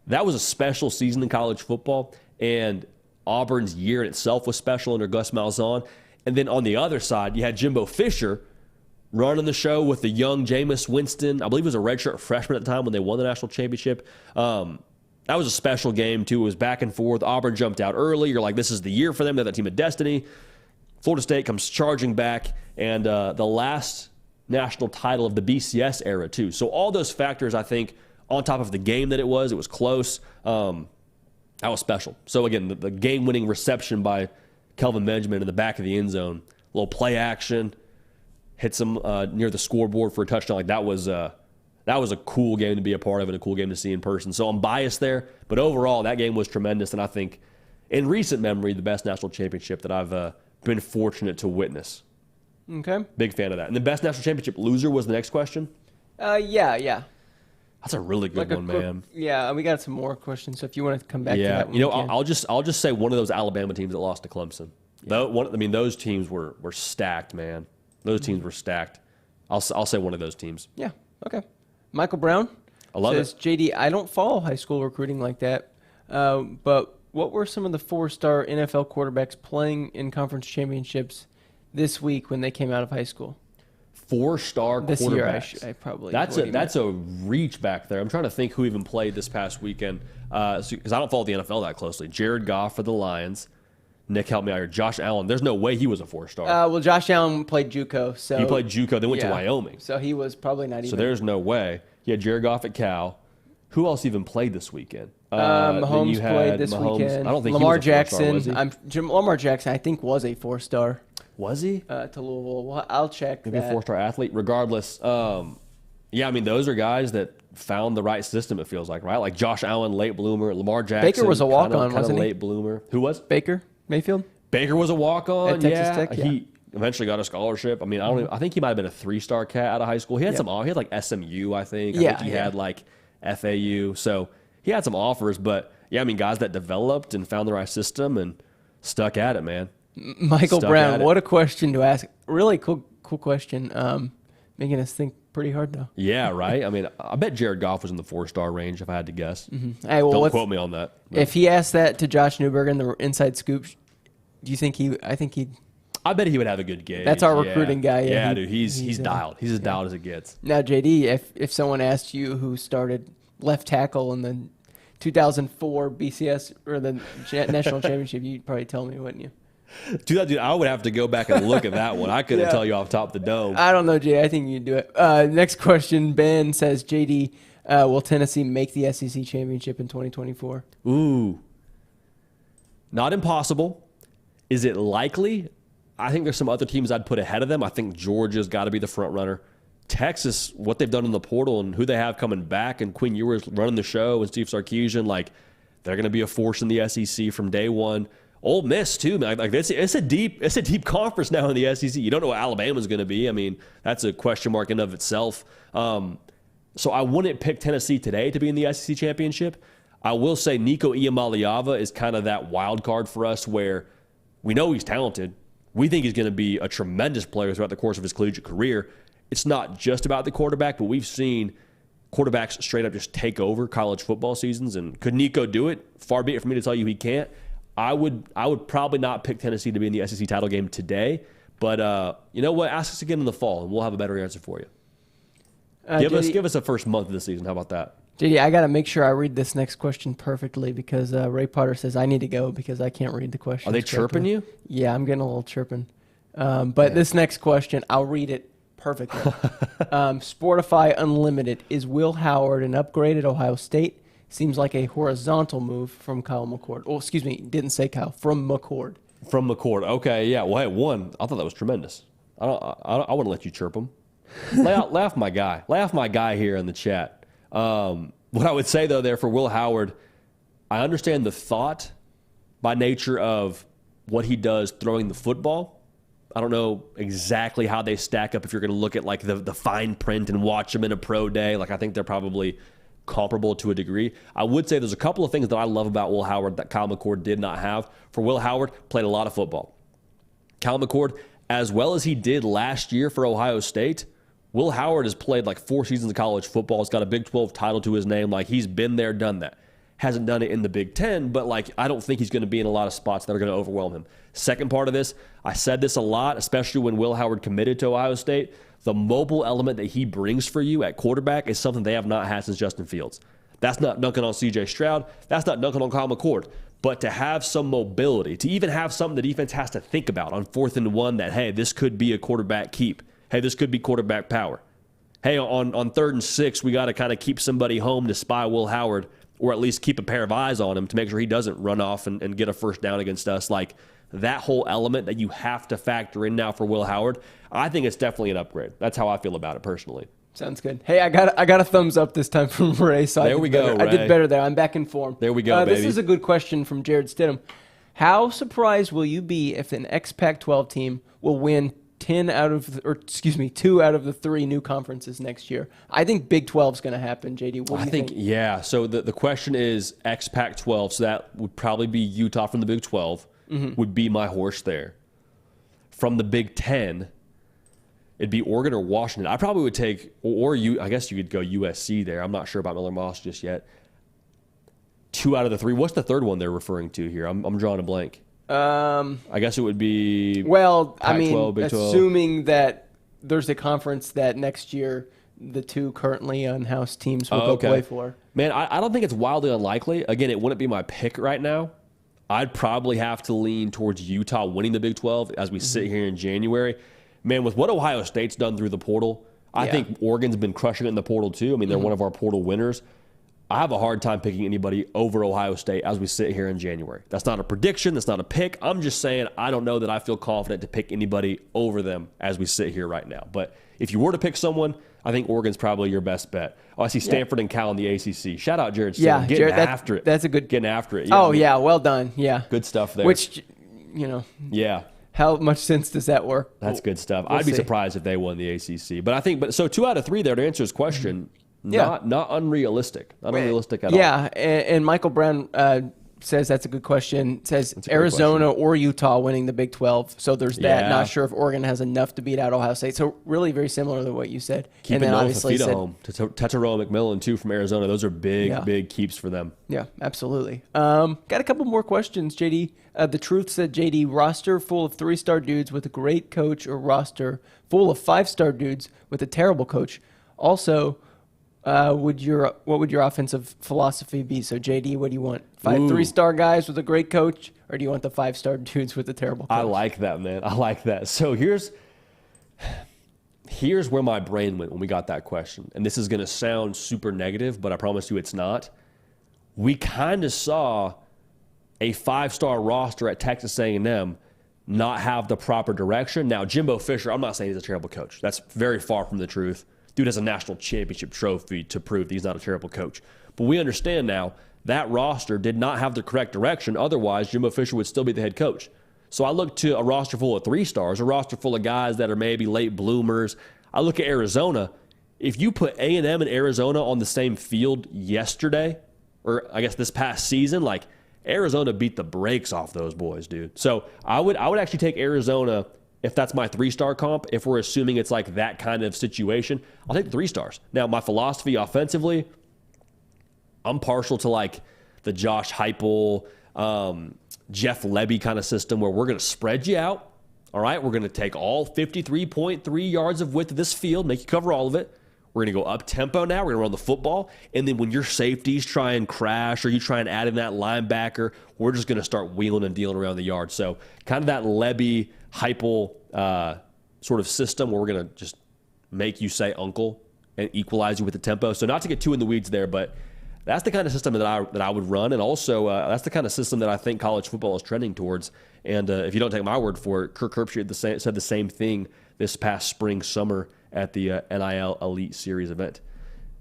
Speaker 1: that was a special season in college football. And Auburn's year in itself was special under Gus Malzahn. And then on the other side, you had Jimbo Fisher running the show with the young Jameis Winston. I believe he was a redshirt freshman at the time when they won the national championship. That was a special game, too. It was back and forth. Auburn jumped out early. You're like, this is the year for them. They're the team of destiny. Florida State comes charging back. And the last national title of the BCS era, too. So all those factors, I think, on top of the game that it was close. That was special. So, again, the game-winning reception by Kelvin Benjamin in the back of the end zone, a little play action, hits him near the scoreboard for a touchdown. Like, that was a cool game to be a part of and a cool game to see in person. So I'm biased there, but overall, that game was tremendous, and I think, in recent memory, the best national championship that I've been fortunate to witness.
Speaker 2: Okay.
Speaker 1: Big fan of that. And the best national championship loser was the next question?
Speaker 2: Yeah.
Speaker 1: That's a really good one, man.
Speaker 2: Yeah, we got some more questions, so if you want to come back to that one.
Speaker 1: You know, I'll just say one of those Alabama teams that lost to Clemson. Yeah. Those teams were stacked, man. Those teams were stacked. I'll say one of those teams.
Speaker 2: Yeah, okay. Michael Brown says, JD, I don't follow high school recruiting like that, but what were some of the 4-star NFL quarterbacks playing in conference championships this week when they came out of high school?
Speaker 1: 4-star quarterbacks.
Speaker 2: This year, I probably.
Speaker 1: That's a reach back there. I'm trying to think who even played this past weekend because I don't follow the NFL that closely. Jared Goff for the Lions. Nick, help me out here. Josh Allen. There's no way he was a 4-star.
Speaker 2: Well, Josh Allen played JUCO. So
Speaker 1: he played JUCO, then went to Wyoming.
Speaker 2: So he was probably not even.
Speaker 1: So there's no way. You had Jared Goff at Cal. Who else even played this weekend?
Speaker 2: Mahomes played this weekend.
Speaker 1: I don't think
Speaker 2: Lamar
Speaker 1: he was a 4-star, was he?
Speaker 2: Lamar Jackson, I think, was a 4-star.
Speaker 1: Was he?
Speaker 2: To Louisville. Well, I'll check
Speaker 1: Maybe a 4-star athlete. Regardless, yeah, I mean, those are guys that found the right system, it feels like, right? Like Josh Allen, late bloomer. Lamar Jackson.
Speaker 2: Baker was a walk-on, wasn't he?
Speaker 1: Late bloomer. Who was?
Speaker 2: Baker Mayfield.
Speaker 1: Baker was a walk-on.
Speaker 2: At Texas Tech, yeah.
Speaker 1: He eventually got a scholarship. I mean, I think he might have been a 3-star cat out of high school. He had he had like SMU, I think. I think he had like FAU. So he had some offers, but yeah, I mean, guys that developed and found the right system and stuck at it, man.
Speaker 2: Michael Brown, what a question to ask. Really cool question. Making us think pretty hard, though.
Speaker 1: Yeah, right? I mean, I bet Jared Goff was in the 4-star range if I had to guess.
Speaker 2: Mm-hmm. Hey, well,
Speaker 1: don't quote me on that.
Speaker 2: But if he asked that to Josh Newberg in the Inside Scoop, do you think
Speaker 1: I bet he would have a good gauge.
Speaker 2: That's our recruiting guy.
Speaker 1: Yeah, dude, he's dialed. He's as dialed as it gets.
Speaker 2: Now, JD, if someone asked you who started left tackle in the 2004 BCS or the national championship, you'd probably tell me, wouldn't you?
Speaker 1: Dude, I would have to go back and look at that one. I couldn't tell you off top of the dome.
Speaker 2: I don't know, JD. I think you'd do it. Next question. Ben says, JD, will Tennessee make the SEC championship in 2024?
Speaker 1: Ooh. Not impossible. Is it likely? I think there's some other teams I'd put ahead of them. I think Georgia's got to be the front runner. Texas, what they've done in the portal and who they have coming back, and Quinn Ewers running the show and Steve Sarkisian, like, they're going to be a force in the SEC from day one. Ole Miss too, man. Like it's a deep conference now in the SEC. You don't know what Alabama's going to be. I mean, that's a question mark in of itself. So I wouldn't pick Tennessee today to be in the SEC championship. I will say Nico Iamaleava is kind of that wild card for us, where we know he's talented. We think he's going to be a tremendous player throughout the course of his collegiate career. It's not just about the quarterback, but we've seen quarterbacks straight up just take over college football seasons. And could Nico do it? Far be it for me to tell you he can't. I would probably not pick Tennessee to be in the SEC title game today, but you know what? Ask us again in the fall, and we'll have a better answer for you. Give us a first month of the season. How about that?
Speaker 2: JD, I got to make sure I read this next question perfectly because Ray Potter says I need to go because I can't read the question.
Speaker 1: Are they chirping you?
Speaker 2: Yeah, I'm getting a little chirping. But this next question, I'll read it perfectly. Sportify Unlimited. Is Will Howard an upgrade at Ohio State? Seems like a horizontal move from Kyle McCord. Oh, excuse me, didn't say Kyle. From McCord.
Speaker 1: From McCord. Okay, yeah. Well, hey, one, I thought that was tremendous. I wouldn't let you chirp him. Laugh my guy. Laugh my guy here in the chat. What I would say, though, there for Will Howard, I understand the thought by nature of what he does throwing the football. I don't know exactly how they stack up if you're going to look at like the fine print and watch them in a pro day. Like I think they're probably comparable to a degree. I would say there's a couple of things that I love about Will Howard that Kyle McCord did not have. For Will Howard, played a lot of football. Kyle McCord, as well as he did last year for Ohio State, Will Howard has played like 4 seasons of college football. He's got a Big 12 title to his name. Like he's been there, done that. Hasn't done it in the Big 10, but like I don't think he's going to be in a lot of spots that are going to overwhelm him. Second part of this, I said this a lot, especially when Will Howard committed to Ohio State. The mobile element that he brings for you at quarterback is something they have not had since Justin Fields. That's not dunking on C.J. Stroud. That's not dunking on Kyle McCord. But to have some mobility, to even have something the defense has to think about on 4th and 1 that, hey, this could be a quarterback keep. Hey, this could be quarterback power. Hey, on 3rd and 6, we got to kind of keep somebody home to spy Will Howard, or at least keep a pair of eyes on him to make sure he doesn't run off and get a first down against us. Like that whole element that you have to factor in now for Will Howard, I think it's definitely an upgrade. That's how I feel about it personally.
Speaker 2: Sounds good. Hey, I got a thumbs up this time from Ray. So
Speaker 1: there we go, Ray.
Speaker 2: I did better there. I'm back in form.
Speaker 1: There we go, baby.
Speaker 2: This is a good question from Jared Stidham. How surprised will you be if an ex-Pac-12 team will win 2 out of the 3 new conferences next year? I think Big 12 is going to happen, JD. What do you think?
Speaker 1: Yeah. So the question is ex-Pac-12. So that would probably be Utah from the Big 12 would be my horse there. From the Big 10, it'd be Oregon or Washington. I probably would take, I guess you could go USC there. I'm not sure about Miller Moss just yet. 2 out of the 3. What's the third one they're referring to here? I'm drawing a blank. I guess it would be
Speaker 2: Pac-12,
Speaker 1: I mean, Big 12.
Speaker 2: Assuming that there's a conference that next year the 2 currently unhoused teams will go play for.
Speaker 1: Man, I don't think it's wildly unlikely. Again, it wouldn't be my pick right now. I'd probably have to lean towards Utah winning the Big 12 as we sit here in January. Man, with what Ohio State's done through the portal, I think Oregon's been crushing it in the portal too. I mean, they're one of our portal winners. I have a hard time picking anybody over Ohio State as we sit here in January. That's not a prediction. That's not a pick. I'm just saying I don't know that I feel confident to pick anybody over them as we sit here right now. But if you were to pick someone, I think Oregon's probably your best bet. Oh, I see Stanford and Cal in the ACC. Shout out Jared Stidham. Getting after it.
Speaker 2: That's a good.
Speaker 1: Getting after it.
Speaker 2: Yeah, well done. Yeah.
Speaker 1: Good stuff there.
Speaker 2: Which,
Speaker 1: Yeah.
Speaker 2: How much sense does that work?
Speaker 1: That's good stuff. I'd be surprised if they won the ACC. But so 2 out of 3 there to answer his question. Not unrealistic. Not unrealistic at all.
Speaker 2: Yeah, and Michael Brown says that's a good question. Says Arizona or Utah winning the Big 12. So there's that. Not sure if Oregon has enough to beat out Ohio State. So really very similar to what you said.
Speaker 1: Keeping Noah Fafita home. Tetairoa McMillan, too, from Arizona. Those are big keeps for them.
Speaker 2: Yeah, absolutely. Got a couple more questions, JD. The Truth said, JD, roster full of 3-star dudes with a great coach or roster full of 5-star dudes with a terrible coach? Also, what would your offensive philosophy be? So, JD, what do you want? 3-star guys with a great coach, or do you want the 5-star dudes with a terrible coach?
Speaker 1: I like that, man. I like that. So here's where my brain went when we got that question. And this is going to sound super negative, but I promise you it's not. We kind of saw a 5-star roster at Texas A&M not have the proper direction. Now, Jimbo Fisher, I'm not saying he's a terrible coach. That's very far from the truth. Dude has a national championship trophy to prove that he's not a terrible coach. But we understand now that roster did not have the correct direction. Otherwise, Jimbo Fisher would still be the head coach. So I look to a roster full of 3-stars, a roster full of guys that are maybe late bloomers. I look at Arizona. If you put A&M and Arizona on the same field yesterday, or I guess this past season, like Arizona beat the brakes off those boys, dude. So I would actually take Arizona if that's my 3-star comp. If we're assuming it's like that kind of situation, I'll take 3 stars. Now, my philosophy offensively, I'm partial to like the Josh Heupel, Jeff Lebby kind of system where we're going to spread you out. All right, we're going to take all 53.3 yards of width of this field, make you cover all of it. We're going to go up tempo now. We're going to run the football. And then when your safeties try and crash or you try and add in that linebacker, we're just going to start wheeling and dealing around the yard. So kind of that Lebby, Heupel sort of system where we're going to just make you say uncle and equalize you with the tempo. So not to get too in the weeds there, but that's the kind of system that I would run. And also that's the kind of system that I think college football is trending towards. And if you don't take my word for it, Kirk Herbstreit said the same thing this past spring, summer at the NIL Elite Series event.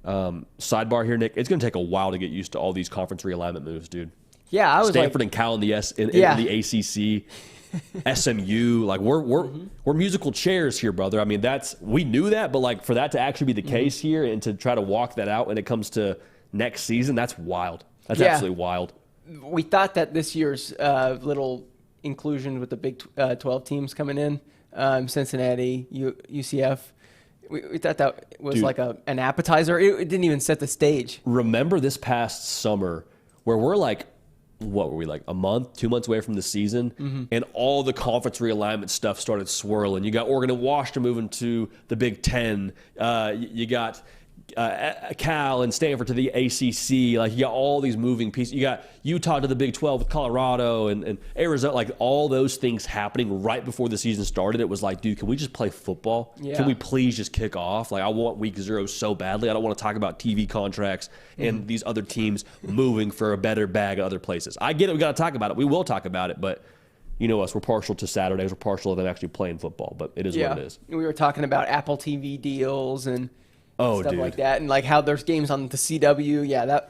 Speaker 1: Sidebar here, Nick, it's going to take a while to get used to all these conference realignment moves, dude.
Speaker 2: Yeah, I was
Speaker 1: Stanford and Cal in the ACC. SMU, like we're musical chairs here, brother. I mean, we knew that, but like for that to actually be the case here and to try to walk that out when it comes to next season, that's wild. That's absolutely wild.
Speaker 2: We thought that this year's little inclusion with the Big 12 teams coming in, Cincinnati, UCF, we thought that was like an appetizer. It didn't even set the stage. Remember
Speaker 1: this past summer where we're like, what were we, like a month, 2 months away from the season, and all the conference realignment stuff started swirling. You got Oregon and Washington moving to the Big Ten. You got Cal and Stanford to the ACC. Like, you got all these moving pieces. You got Utah to the Big 12 with Colorado and Arizona. Like, all those things happening right before the season started. It was like, dude, can we just play football?
Speaker 2: Yeah.
Speaker 1: Can we please just kick off? Like, I want week 0 so badly. I don't want to talk about TV contracts and these other teams moving for a better bag at other places. I get it. We got to talk about it. We will talk about it, but you know us, we're partial to Saturdays. We're partial to them actually playing football, but it is what it is.
Speaker 2: We were talking about Apple TV deals and stuff like that, and like how there's games on the CW. Yeah,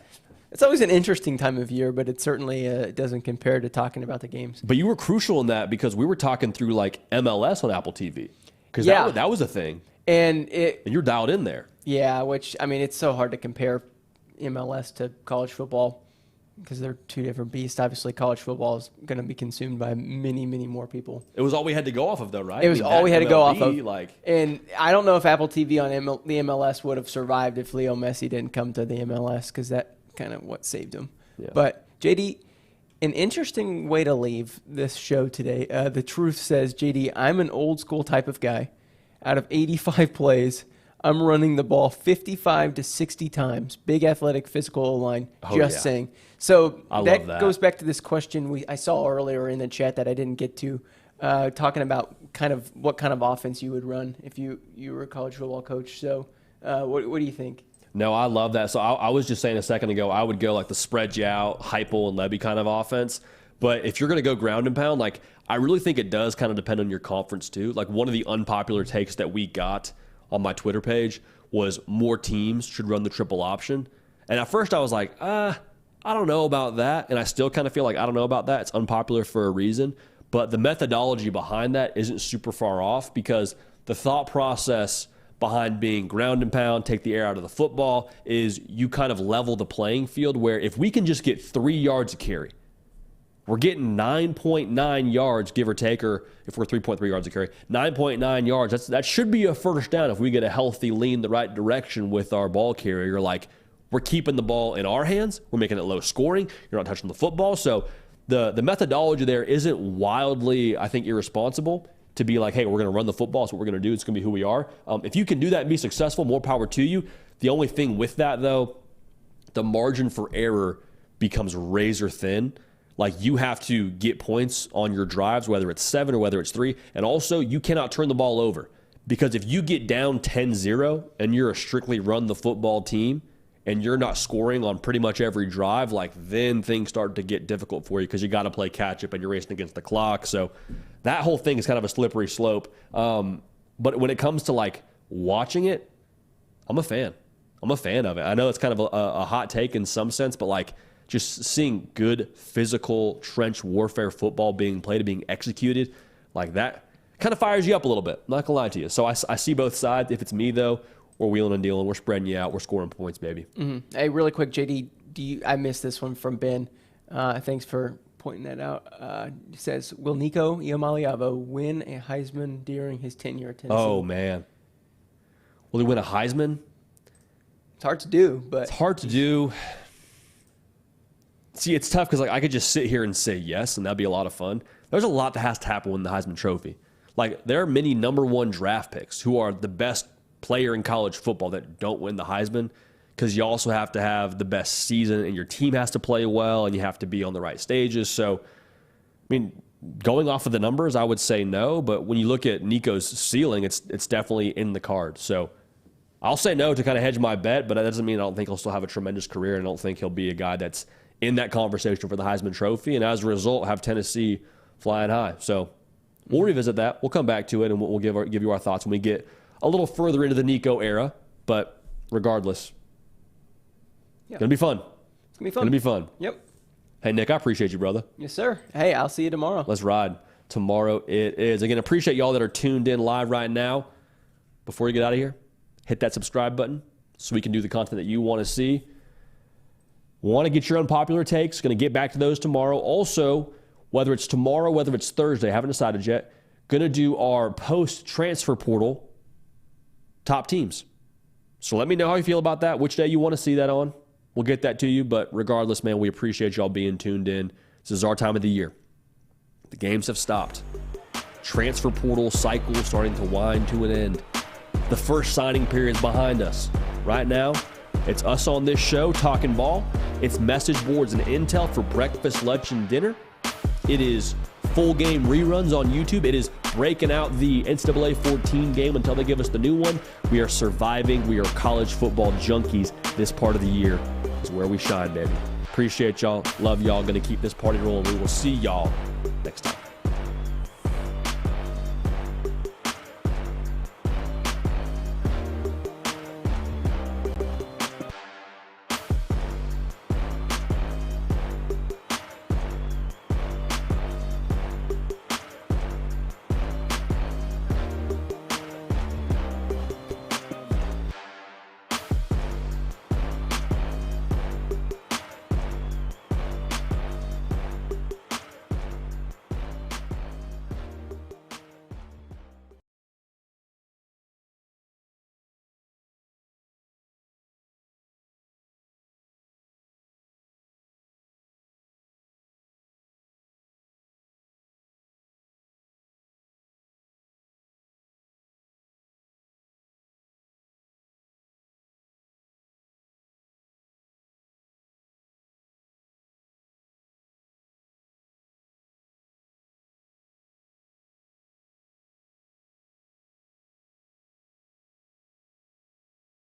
Speaker 2: it's always an interesting time of year, but it certainly doesn't compare to talking about the games.
Speaker 1: But you were crucial in that because we were talking through like MLS on Apple TV because that was a thing,
Speaker 2: and
Speaker 1: you're dialed in there.
Speaker 2: Yeah, which I mean, it's so hard to compare MLS to college football because they're two different beasts. Obviously, college football is going to be consumed by many, many more people.
Speaker 1: It was all we had to go off of, though, right?
Speaker 2: It was all we had to go off of. And I don't know if Apple TV on the MLS would have survived if Leo Messi didn't come to the MLS because that kind of what saved him. Yeah. But, JD, an interesting way to leave this show today. The truth says, JD, I'm an old school type of guy. Out of 85 plays, I'm running the ball 55 to 60 times. Big athletic physical line, saying. So that goes back to this question I saw earlier in the chat that I didn't get to, talking about kind of what kind of offense you would run if you were a college football coach. So what do you think?
Speaker 1: No, I love that. So I was just saying a second ago, I would go like the spread you out, Heupel and Levy kind of offense. But if you're going to go ground and pound, like I really think it does kind of depend on your conference too. Like one of the unpopular takes that we got on my Twitter page was more teams should run the triple option. And at first I was like, I don't know about that. And I still kind of feel like I don't know about that. It's unpopular for a reason. But the methodology behind that isn't super far off because the thought process behind being ground and pound, take the air out of the football, is you kind of level the playing field where if we can just get 3 yards a carry, we're getting 9.9 yards, give or take, or if we're 3.3 yards a carry, 9.9 yards. That should be a first down if we get a healthy lean the right direction with our ball carrier. Like, we're keeping the ball in our hands. We're making it low scoring. You're not touching the football. So the methodology there isn't wildly, I think, irresponsible to be like, hey, we're going to run the football. It's what we're going to do. It's going to be who we are. If you can do that and be successful, more power to you. The only thing with that, though, the margin for error becomes razor thin. Like, you have to get points on your drives, whether it's 7 or whether it's 3. And also, you cannot turn the ball over. Because if you get down 10-0 and you're a strictly run the football team and you're not scoring on pretty much every drive, like, then things start to get difficult for you because you got to play catch up and you're racing against the clock. So that whole thing is kind of a slippery slope. But when it comes to, like, watching it, I'm a fan. I'm a fan of it. I know it's kind of a hot take in some sense, but, like, just seeing good physical trench warfare football being played and being executed, like that kind of fires you up a little bit. I'm not going to lie to you. So I see both sides. If it's me, though, we're wheeling and dealing. We're spreading you out. We're scoring points, baby.
Speaker 2: Mm-hmm. Hey, really quick, JD, I missed this one from Ben. Thanks for pointing that out. It says, will Nico Iamaleava win a Heisman during his tenure at Tennessee?
Speaker 1: Oh, man. Will he win a Heisman?
Speaker 2: It's hard to do, but...
Speaker 1: It's hard to do. See, it's tough because like I could just sit here and say yes, and that'd be a lot of fun. There's a lot that has to happen with the Heisman Trophy. Like, there are many number 1 draft picks who are the best player in college football that don't win the Heisman because you also have to have the best season and your team has to play well and you have to be on the right stages. So, I mean, going off of the numbers, I would say no. But when you look at Nico's ceiling, it's definitely in the cards. So I'll say no to kind of hedge my bet, but that doesn't mean I don't think he'll still have a tremendous career, and I don't think he'll be a guy that's in that conversation for the Heisman Trophy, and as a result, have Tennessee flying high. So we'll revisit that. We'll come back to it, and we'll give you our thoughts when we get a little further into the Nico era. But regardless,
Speaker 2: yeah.
Speaker 1: Gonna be fun.
Speaker 2: It's gonna be fun.
Speaker 1: Gonna be fun.
Speaker 2: Yep.
Speaker 1: Hey, Nick, I appreciate you, brother.
Speaker 2: Yes, sir. Hey, I'll see you tomorrow.
Speaker 1: Let's ride. Tomorrow it is. Again, appreciate y'all that are tuned in live right now. Before you get out of here, hit that subscribe button so we can do the content that you want to see. Want to get your unpopular takes. Going to get back to those tomorrow. Also, whether it's tomorrow, whether it's Thursday, haven't decided yet, going to do our post-transfer portal top teams. So let me know how you feel about that, which day you want to see that on. We'll get that to you, but regardless, man, we appreciate y'all being tuned in. This is our time of the year. The games have stopped. Transfer portal cycle starting to wind to an end. The first signing period is behind us. Right now, it's us on this show talking ball. It's message boards and intel for breakfast, lunch, and dinner. It is full game reruns on YouTube. It is breaking out the NCAA 14 game until they give us the new one. We are surviving. We are college football junkies. This part of the year is where we shine, baby. Appreciate y'all. Love y'all. Going to keep this party rolling. We will see y'all next time.